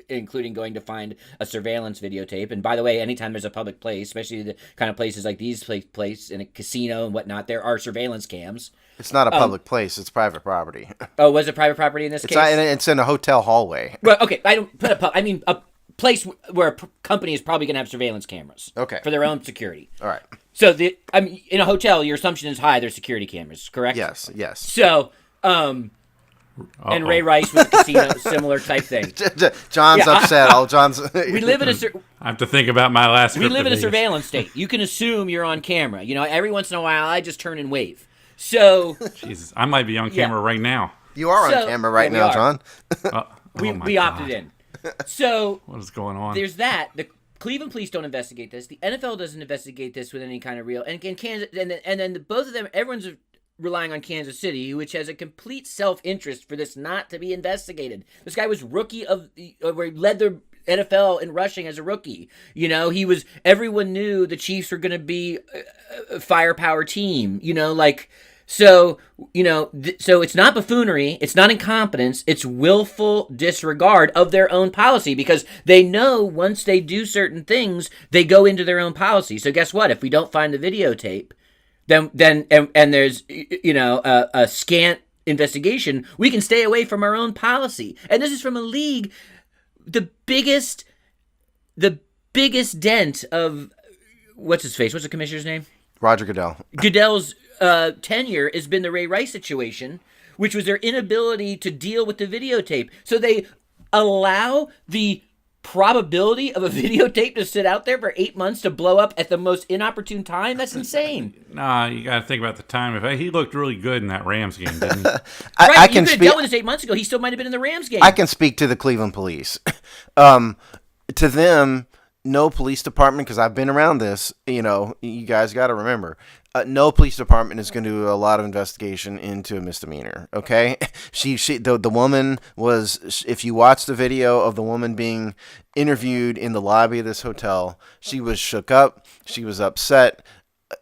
including going to find a surveillance videotape. And by the way, anytime there's a public place, especially the kind of places like these place in a casino and whatnot, there are surveillance cams. It's not a public place. It's private property. Oh, was it private property in this case? It's in a hotel hallway. Well, okay. I don't put I mean, a place where a company is probably going to have surveillance cameras. Okay. For their own security. All right. So in a hotel, your assumption is high. There's security cameras, correct? Yes. So, and Ray Rice with the casino, similar type thing. John's upset. John's. We live in I have to think about my last. We live in a surveillance state. You can assume you're on camera. Every once in a while, I just turn and wave. So, Jesus, I might be on camera right now. You are on camera right now, John. We opted in. So what is going on? There's that. The Cleveland police don't investigate this. The NFL doesn't investigate this with any kind of real. And Kansas, and then both of them, everyone's relying on Kansas City, which has a complete self-interest for this not to be investigated. This guy was rookie where he led the NFL in rushing as a rookie. Everyone knew the Chiefs were going to be a firepower team. So it's not buffoonery, it's not incompetence, it's willful disregard of their own policy because they know once they do certain things, they go into their own policy. So guess what? If we don't find the videotape, then there's a scant investigation, we can stay away from our own policy. And this is from a league, the biggest dent of what's his face? What's the commissioner's name? Roger Goodell. Goodell's tenure has been the Ray Rice situation, which was their inability to deal with the videotape. So they allow the probability of a videotape to sit out there for 8 months to blow up at the most inopportune time. That's insane. Nah, you got to think about the time. He looked really good in that Rams game, didn't he? Right, you could have dealt with this 8 months ago. He still might have been in the Rams game. I can speak to the Cleveland police. To them, no police department, because I've been around this, you guys got to remember, no police department is going to do a lot of investigation into a misdemeanor, okay? The woman was, if you watch the video of the woman being interviewed in the lobby of this hotel, she was shook up, she was upset,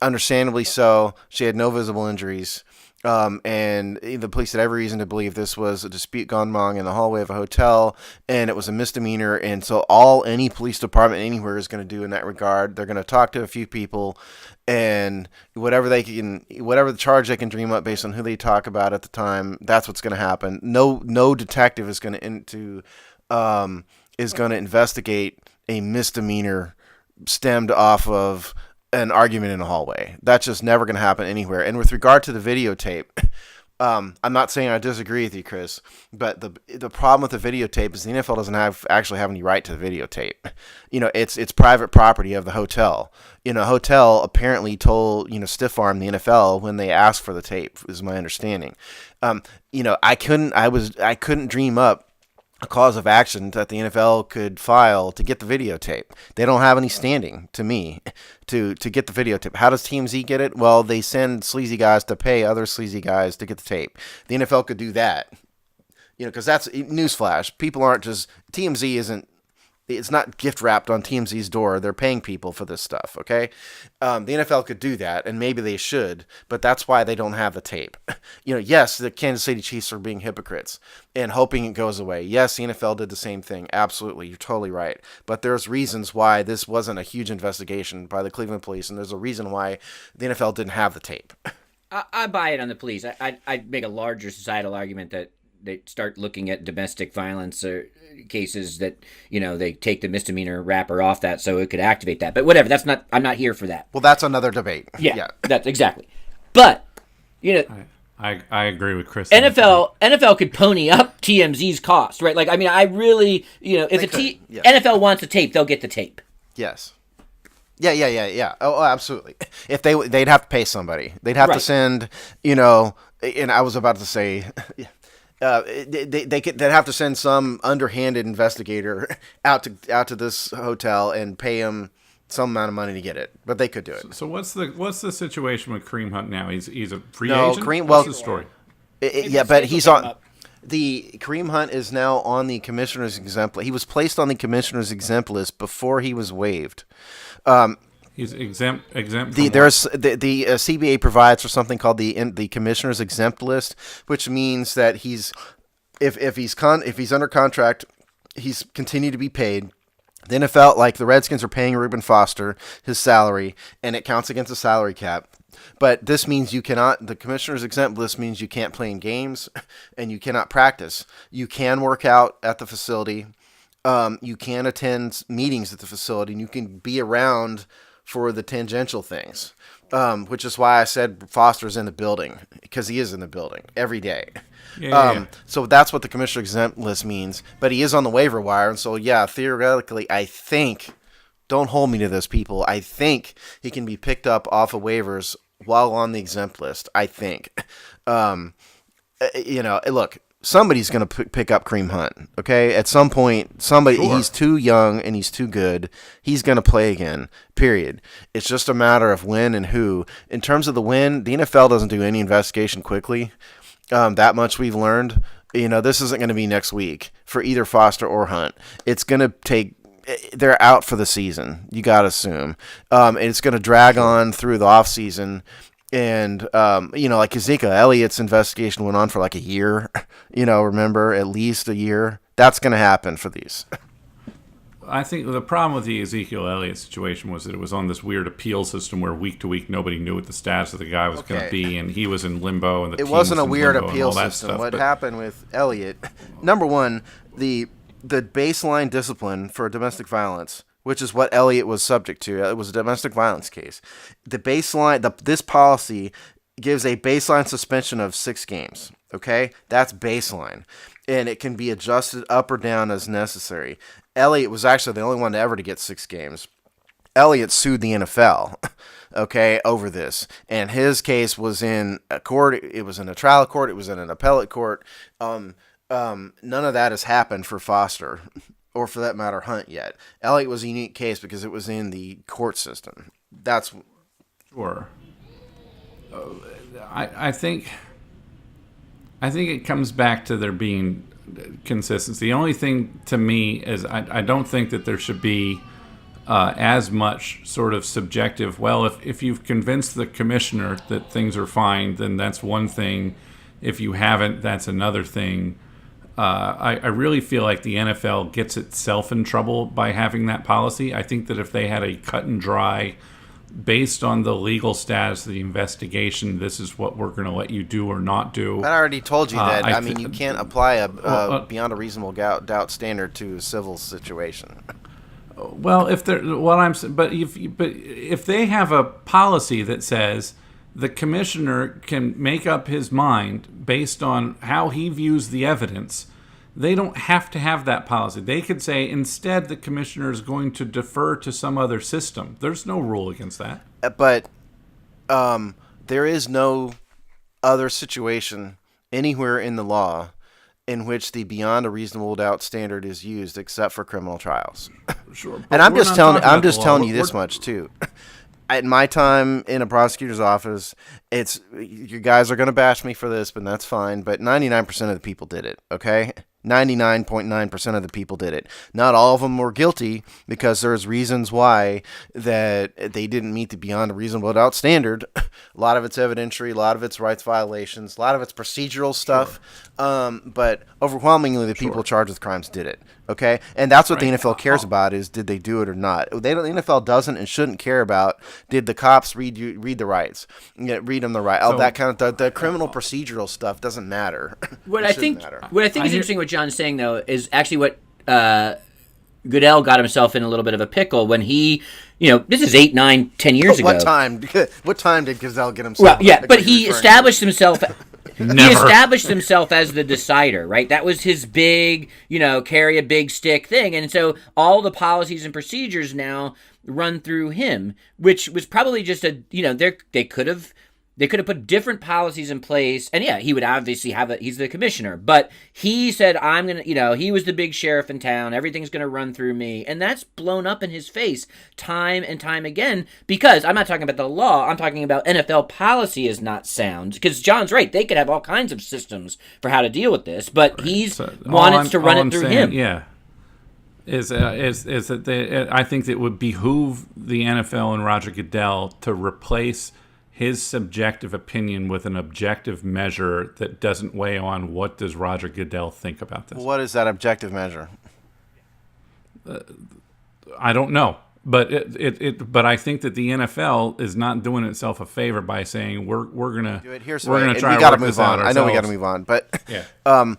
understandably so, she had no visible injuries. And the police had every reason to believe this was a dispute gone wrong in the hallway of a hotel, and it was a misdemeanor. And so any police department anywhere is going to do in that regard, they're going to talk to a few people, and whatever the charge they can dream up based on who they talk about at the time, that's what's going to happen. No detective is going to investigate a misdemeanor stemmed off of an argument in a hallway. That's just never going to happen anywhere. And with regard to the videotape, I'm not saying I disagree with you, Chris, but the problem with the videotape is the NFL doesn't actually have any right to the videotape. It's private property of the hotel. Hotel apparently told stiff arm the NFL when they asked for the tape, is my understanding. I couldn't dream up a cause of action that the NFL could file to get the videotape. They don't have any standing, to me, to get the videotape. How does TMZ get it? Well, they send sleazy guys to pay other sleazy guys to get the tape. The NFL could do that. Because that's newsflash. People aren't just TMZ isn't. It's not gift wrapped on TMZ's door. They're paying people for this stuff, okay? The NFL could do that, and maybe they should, but that's why they don't have the tape. Yes, the Kansas City Chiefs are being hypocrites and hoping it goes away. Yes, the NFL did the same thing. Absolutely, you're totally right. But there's reasons why this wasn't a huge investigation by the Cleveland police, and there's a reason why the NFL didn't have the tape. I buy it on the police. I'd make a larger societal argument that they start looking at domestic violence or cases that they take the misdemeanor wrapper off that so it could activate that. But whatever, I'm not here for that. Well, that's another debate. Yeah. That's exactly. But I agree with Chris. NFL could pony up TMZ's cost, right? Like, I mean, I really, if NFL wants a tape, they'll get the tape. Yes. Yeah. Oh, absolutely. If they'd have to pay somebody. They'd have to send, and I was about to say, they'd have to send some underhanded investigator out to this hotel and pay him some amount of money to get it, but they could do it. So what's the situation with Kareem Hunt now? He's a free agent. What's the story? But he's on. The Kareem Hunt is now on the commissioner's exempt list. He was placed on the commissioner's exempt list before he was waived. He's exempt. The CBA provides for something called the commissioner's exempt list, which means that if he's under contract, he's continued to be paid. The NFL, like the Redskins, are paying Reuben Foster his salary, and it counts against the salary cap. But this means you cannot. The commissioner's exempt list means you can't play in games, and you cannot practice. You can work out at the facility. You can attend meetings at the facility, and you can be around for the tangential things, which is why I said Foster's in the building, because he is in the building every day. Yeah. So that's what the commissioner exempt list means. But he is on the waiver wire, and so theoretically, I think, don't hold me to this, people, I think he can be picked up off of waivers while on the exempt list. I think, look. Somebody's going to pick up Kareem Hunt, okay? At some point, he's too young and he's too good. He's going to play again, period. It's just a matter of when and who. In terms of the when, the NFL doesn't do any investigation quickly. That much we've learned. This isn't going to be next week for either Foster or Hunt. It's going to take – they're out for the season, you got to assume. It's going to drag on through the offseason. And, like Ezekiel Elliott's investigation went on for like a year, remember, at least a year. That's going to happen for these. I think the problem with the Ezekiel Elliott situation was that it was on this weird appeal system where week to week nobody knew what the status of the guy was going to be, and he was in limbo. And it wasn't a weird appeal system. What happened with Elliott, number one, the baseline discipline for domestic violence, which is what Elliott was subject to. It was a domestic violence case. The baseline, this policy gives a baseline suspension of 6 games. Okay, that's baseline, and it can be adjusted up or down as necessary. Elliott was actually the only one ever to get 6 games. Elliott sued the NFL, okay, over this, and his case was in a court. It was in a trial court. It was in an appellate court. None of that has happened for Foster, or for that matter, Hunt yet. Elliott was a unique case because it was in the court system. That's sure. I think it comes back to there being consistency. The only thing to me is I don't think that there should be as much sort of subjective. Well, if you've convinced the commissioner that things are fine, then that's one thing. If you haven't, that's another thing. I really feel like the NFL gets itself in trouble by having that policy. I think that if they had a cut and dry, based on the legal status of the investigation, this is what we're going to let you do or not do. I already told you that. I mean, you can't apply a beyond a reasonable doubt standard to a civil situation. Well, if they're what I'm saying, but if they have a policy that says the commissioner can make up his mind based on how he views the evidence, they don't have to have that policy. They could say instead the commissioner is going to defer to some other system. There's no rule against that. But there is no other situation anywhere in the law in which the beyond a reasonable doubt standard is used except for criminal trials. Sure. And I'm just telling you this much too. At my time in a prosecutor's office, it's you guys are going to bash me for this, but that's fine. But 99% of the people did it, okay? 99.9% of the people did it. Not all of them were guilty because there's reasons why that they didn't meet the beyond a reasonable doubt standard. A lot of it's evidentiary, a lot of it's rights violations, a lot of it's procedural stuff. Sure. But overwhelmingly, the people charged with crimes did it. Okay, and that's what the NFL cares about is did they do it or not. The NFL doesn't and shouldn't care about did the cops read the rights, read them the right. All that kind of the criminal procedural stuff doesn't matter. What I think is interesting what John's saying though is actually what Goodell got himself in a little bit of a pickle when he, this is 8, 9, 10 years ago. What time did Goodell get himself? Well, yeah, but he established himself. Never. He established himself as the decider, right? That was his big, carry a big stick thing. And so all the policies and procedures now run through him, which was probably just they could have put different policies in place. And yeah, he would obviously he's the commissioner, but he said, I'm going to, he was the big sheriff in town. Everything's going to run through me. And that's blown up in his face time and time again, because I'm not talking about the law. I'm talking about NFL policy is not sound, because John's right. They could have all kinds of systems for how to deal with this, but he's wanted to run it through him. Yeah. Is that I think it would behoove the NFL and Roger Goodell to replace his subjective opinion with an objective measure that doesn't weigh on what does Roger Goodell think about this. What is that objective measure? I don't know, but but I think that the NFL is not doing itself a favor by saying we're gonna try to work this out ourselves. I know we got to move on, but yeah.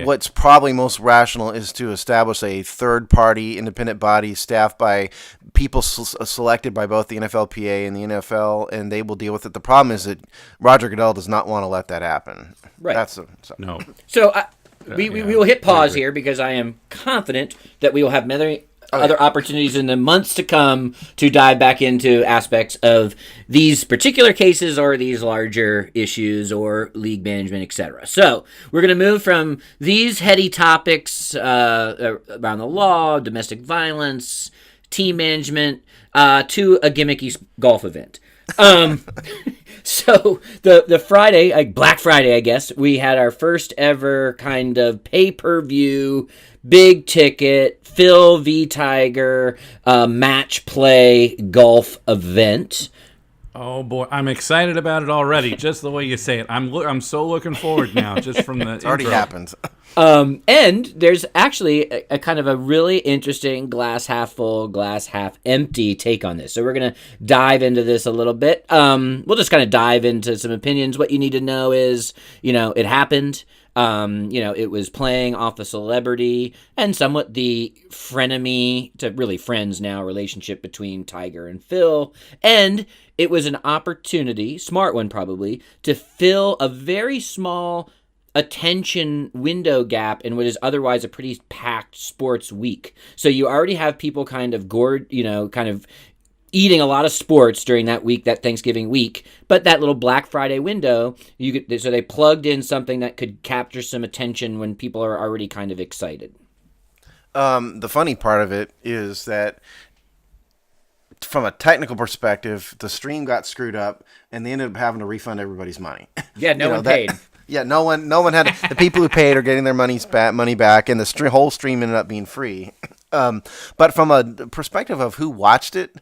What's probably most rational is to establish a third-party independent body staffed by people selected by both the NFLPA and the NFL, and they will deal with it. The problem is that Roger Goodell does not want to let that happen. Right. No. So we will hit pause here because I am confident that we will have other opportunities in the months to come to dive back into aspects of these particular cases or these larger issues or league management, etc. So we're going to move from these heady topics around the law, domestic violence, team management, to a gimmicky golf event. So the Friday, Black Friday, I guess, we had our first ever kind of pay-per-view, big ticket, Phil v. Tiger match play golf event. Oh boy, I'm excited about it already. Just the way you say it, I'm so looking forward now. Just from the it's already happened. And there's actually a kind of a really interesting glass half full, glass half empty take on this. So we're going to dive into this a little bit. We'll just kind of dive into some opinions. What you need to know is, it happened. It was playing off a celebrity and somewhat the frenemy to really friends now relationship between Tiger and Phil. And it was an opportunity, smart one probably, to fill a very small attention window gap in what is otherwise a pretty packed sports week. So you already have people kind of eating a lot of sports during that week, that Thanksgiving week, but that little Black Friday window, so they plugged in something that could capture some attention when people are already kind of excited. The funny part of it is that from a technical perspective, the stream got screwed up and they ended up having to refund everybody's money. Yeah, no one paid. Yeah, no one had. The people who paid are getting their money back, and the whole stream ended up being free. But from a perspective of who watched it,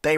they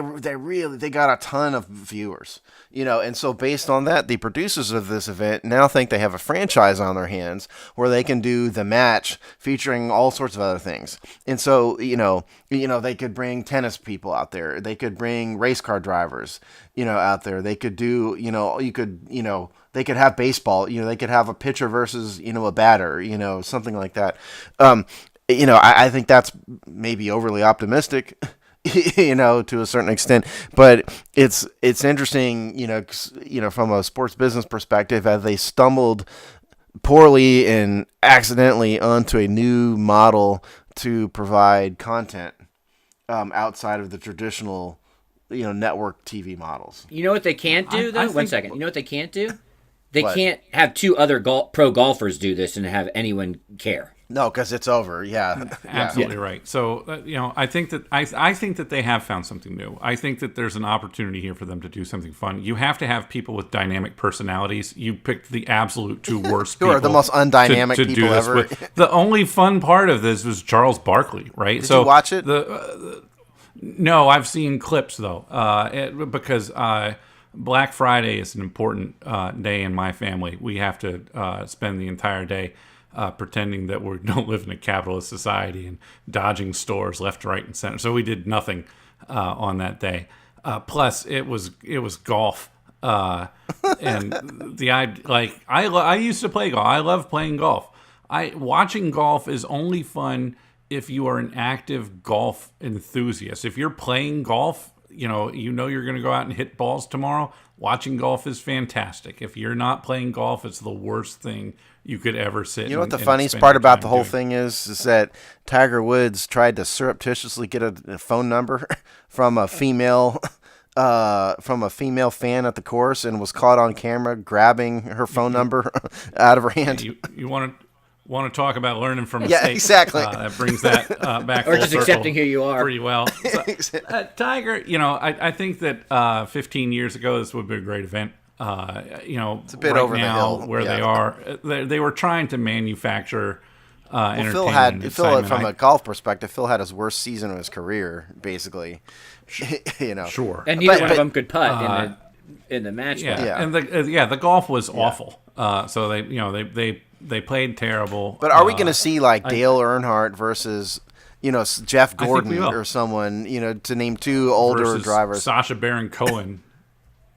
got a ton of viewers, and so based on that, the producers of this event now think they have a franchise on their hands where they can do the match featuring all sorts of other things. And so, they could bring tennis people out there. They could bring race car drivers, out there. They could do, they could have baseball, they could have a pitcher versus, a batter, something like that. I think that's maybe overly optimistic, to a certain extent, but it's interesting, from a sports business perspective, as they stumbled poorly and accidentally onto a new model to provide content outside of the traditional, network TV models. You know what they can't do, though? 1 second. You know what they can't do? They What? can't have two other pro golfers do this and have anyone care. No, because it's over. Yeah, Absolutely right. So I think that I think that they have found something new. I think that there's an opportunity here for them to do something fun. You have to have people with dynamic personalities. You picked the absolute two worst Who people are the most undynamic to do people this ever. with. The only fun part of this was Charles Barkley, right? Did you watch it? No, I've seen clips though, because Black Friday is an important day in my family. We have to spend the entire day pretending that we don't live in a capitalist society and dodging stores left, right, and center. So we did nothing on that day. Plus, it was golf, and I used to play golf. I love playing golf. Watching golf is only fun if you are an active golf enthusiast. If you're playing golf, you're going to go out and hit balls tomorrow. Watching golf is fantastic. If you're not playing golf, it's the worst thing you could ever sit. You know what the funniest part about the whole thing is that Tiger Woods tried to surreptitiously get a phone number from a female fan at the course and was caught on camera grabbing her phone number out of her hand. You want to talk about learning from Yeah, mistakes? exactly. That brings that back. Or full just circle accepting who you are. pretty well. So, Tiger, I think that 15 years ago this would be a great event. It's a bit right over the now hill. where Yeah. they are. They were trying to manufacture entertainment. Phil, excitement. from a golf perspective, Phil had his worst season of his career, basically. Sure. And neither But- one of them could putt in the match. Yeah, Yeah. and the golf was awful. So they played terrible. But are we going to see like Dale Earnhardt versus, Jeff we Gordon will. or someone, to name two older versus drivers? Sacha Baron Cohen.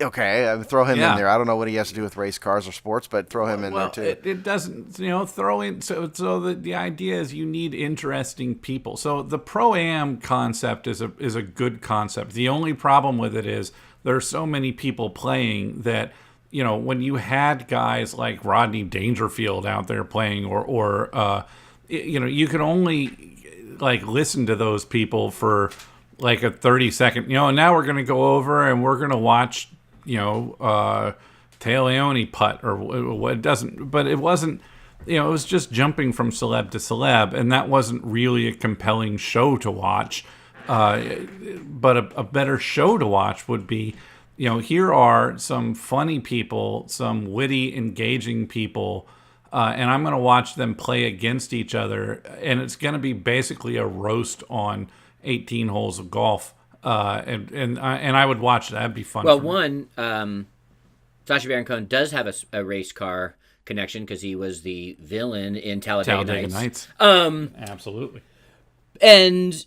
Okay, throw him Yeah. in there. I don't know what he has to do with race cars or sports, but throw him in there too. It doesn't, throw in. So the idea is you need interesting people. So the Pro-Am concept is a good concept. The only problem with it is there are so many people playing that, when you had guys like Rodney Dangerfield out there playing or you could only like listen to those people for like a 30-second, now we're going to go over and we're going to watch, Leone putt or what it doesn't, but it wasn't, it was just jumping from celeb to celeb, and that wasn't really a compelling show to watch. But a better show to watch would be, here are some funny people, some witty, engaging people, and I'm going to watch them play against each other, and it's going to be basically a roast on 18 holes of golf. And I would watch that. That'd be fun. Well, for me. Sacha Baron Cohen does have a race car connection because he was the villain in Talladega Nights. Absolutely. And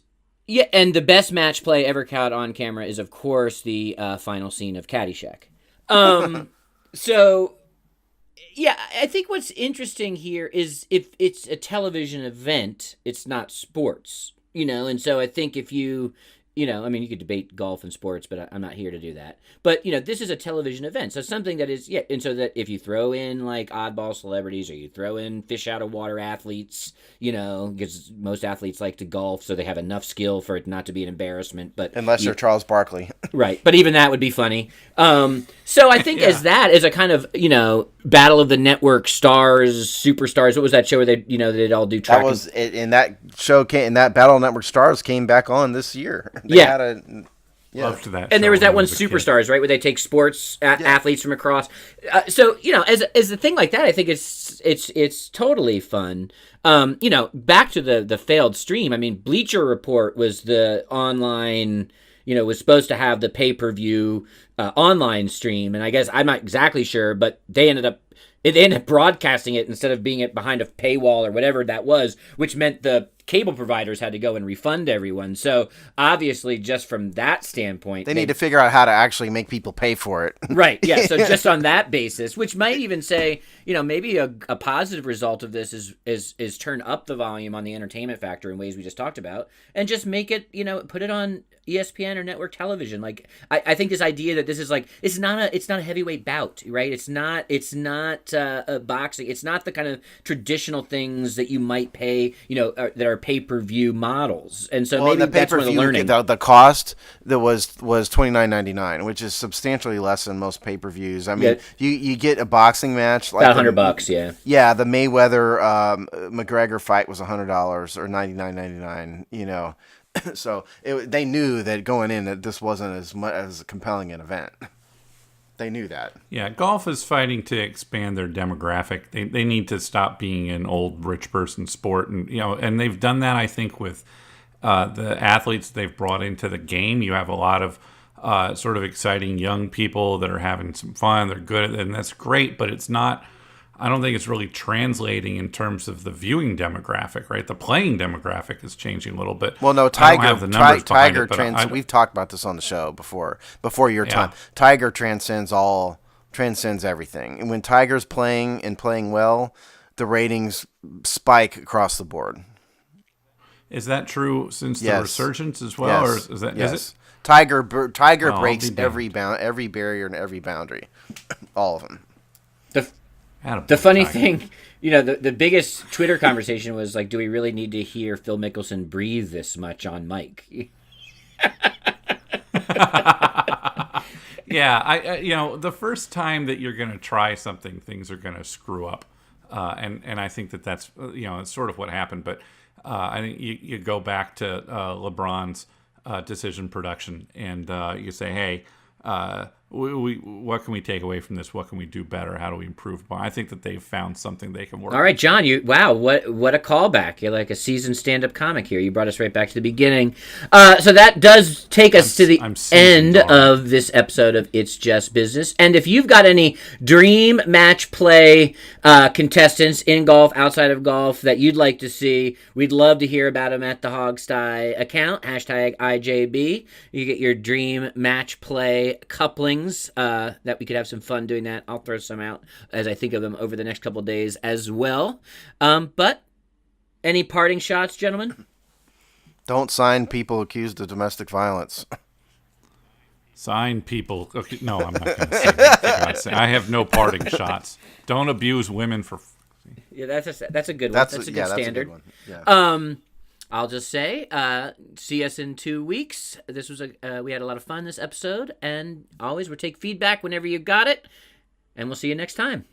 the best match play ever caught on camera is, of course, the final scene of Caddyshack. So, yeah, I think what's interesting here is if it's a television event, it's not sports, and so I think if you could debate golf and sports, but I'm not here to do that. But, this is a television event. So something that is, and so that if you throw in, like, oddball celebrities or you throw in fish out of water athletes, because most athletes like to golf, so they have enough skill for it not to be an embarrassment. But Unless you're Charles Barkley. Right. But even that would be funny. So I think as a kind of, battle of the network stars, superstars. What was that show where they'd all do track? That was in that show. In that Battle Network Stars came back on this year. They Yeah. had Loved that. And there was show that when one, I was a kid. Superstars, right, where they take sports athletes from across. So as a thing like that, I think it's totally fun. Back to the failed stream. I mean, Bleacher Report was the online. Was supposed to have the pay-per-view online stream, and I guess I'm not exactly sure, but they ended up broadcasting it instead of being it behind a paywall or whatever that was, which meant the cable providers had to go and refund everyone. So obviously, just from that standpoint, They need to figure out how to actually make people pay for it. right. Yeah. So just on that basis, which might even say, maybe a positive result of this is turn up the volume on the entertainment factor in ways we just talked about, and just make it, put it on ESPN or network television. Like I think this idea that this is like it's not a heavyweight bout, right? It's not a boxing. It's not the kind of traditional things that you might pay, that are pay-per-view models. And so maybe that's one of the learning. The cost that was $29.99, which is substantially less than most pay-per-views. I mean, you get a boxing match like about $100, yeah. Yeah, the Mayweather McGregor fight was $100 or $99.99. So they knew that going in that this wasn't as much as compelling an event. They knew that. Yeah, golf is fighting to expand their demographic. They need to stop being an old rich person sport, and they've done that. I think with the athletes they've brought into the game. You have a lot of sort of exciting young people that are having some fun. They're good at it, and that's great. But it's not. I don't think it's really translating in terms of the viewing demographic, right? The playing demographic is changing a little bit. Well, no, I don't have the numbers behind it, but we've talked about this on the show before your time. Yeah. Tiger transcends everything. And when Tiger's playing and playing well, the ratings spike across the board. Is that true since the Yes. resurgence as well, Yes. or is that Yes. is it? Tiger I'll breaks be damned. every barrier and every boundary, all of them. The funny thing, the biggest Twitter conversation was like, do we really need to hear Phil Mickelson breathe this much on mic? Yeah, the first time that you're going to try something, things are going to screw up, and I think that's it's sort of what happened. But I think you go back to LeBron's decision production, and you say, hey. What can we take away from this? What can we do better? How do we improve upon? I think that they've found something they can work. All right, John, what a callback. You're like a seasoned stand-up comic here. You brought us right back to the beginning. So that does take us to the end of this episode of It's Just Business. And if you've got any dream match play contestants in golf, outside of golf, that you'd like to see, we'd love to hear about them at the Hogsty account, #IJB. You get your dream match play couplings. That we could have some fun doing that. I'll throw some out as I think of them over the next couple of days as well. But any parting shots, gentlemen? Don't sign people accused of domestic violence. Sign people. Okay, no, I'm not going to say that. For God's sake. I have no parting shots. Don't abuse women for. Yeah, that's a good one. That's a good standard. That's a good one. Yeah. I'll just say, see us in 2 weeks. This was we had a lot of fun this episode, and always we'll take feedback whenever you got it, and we'll see you next time.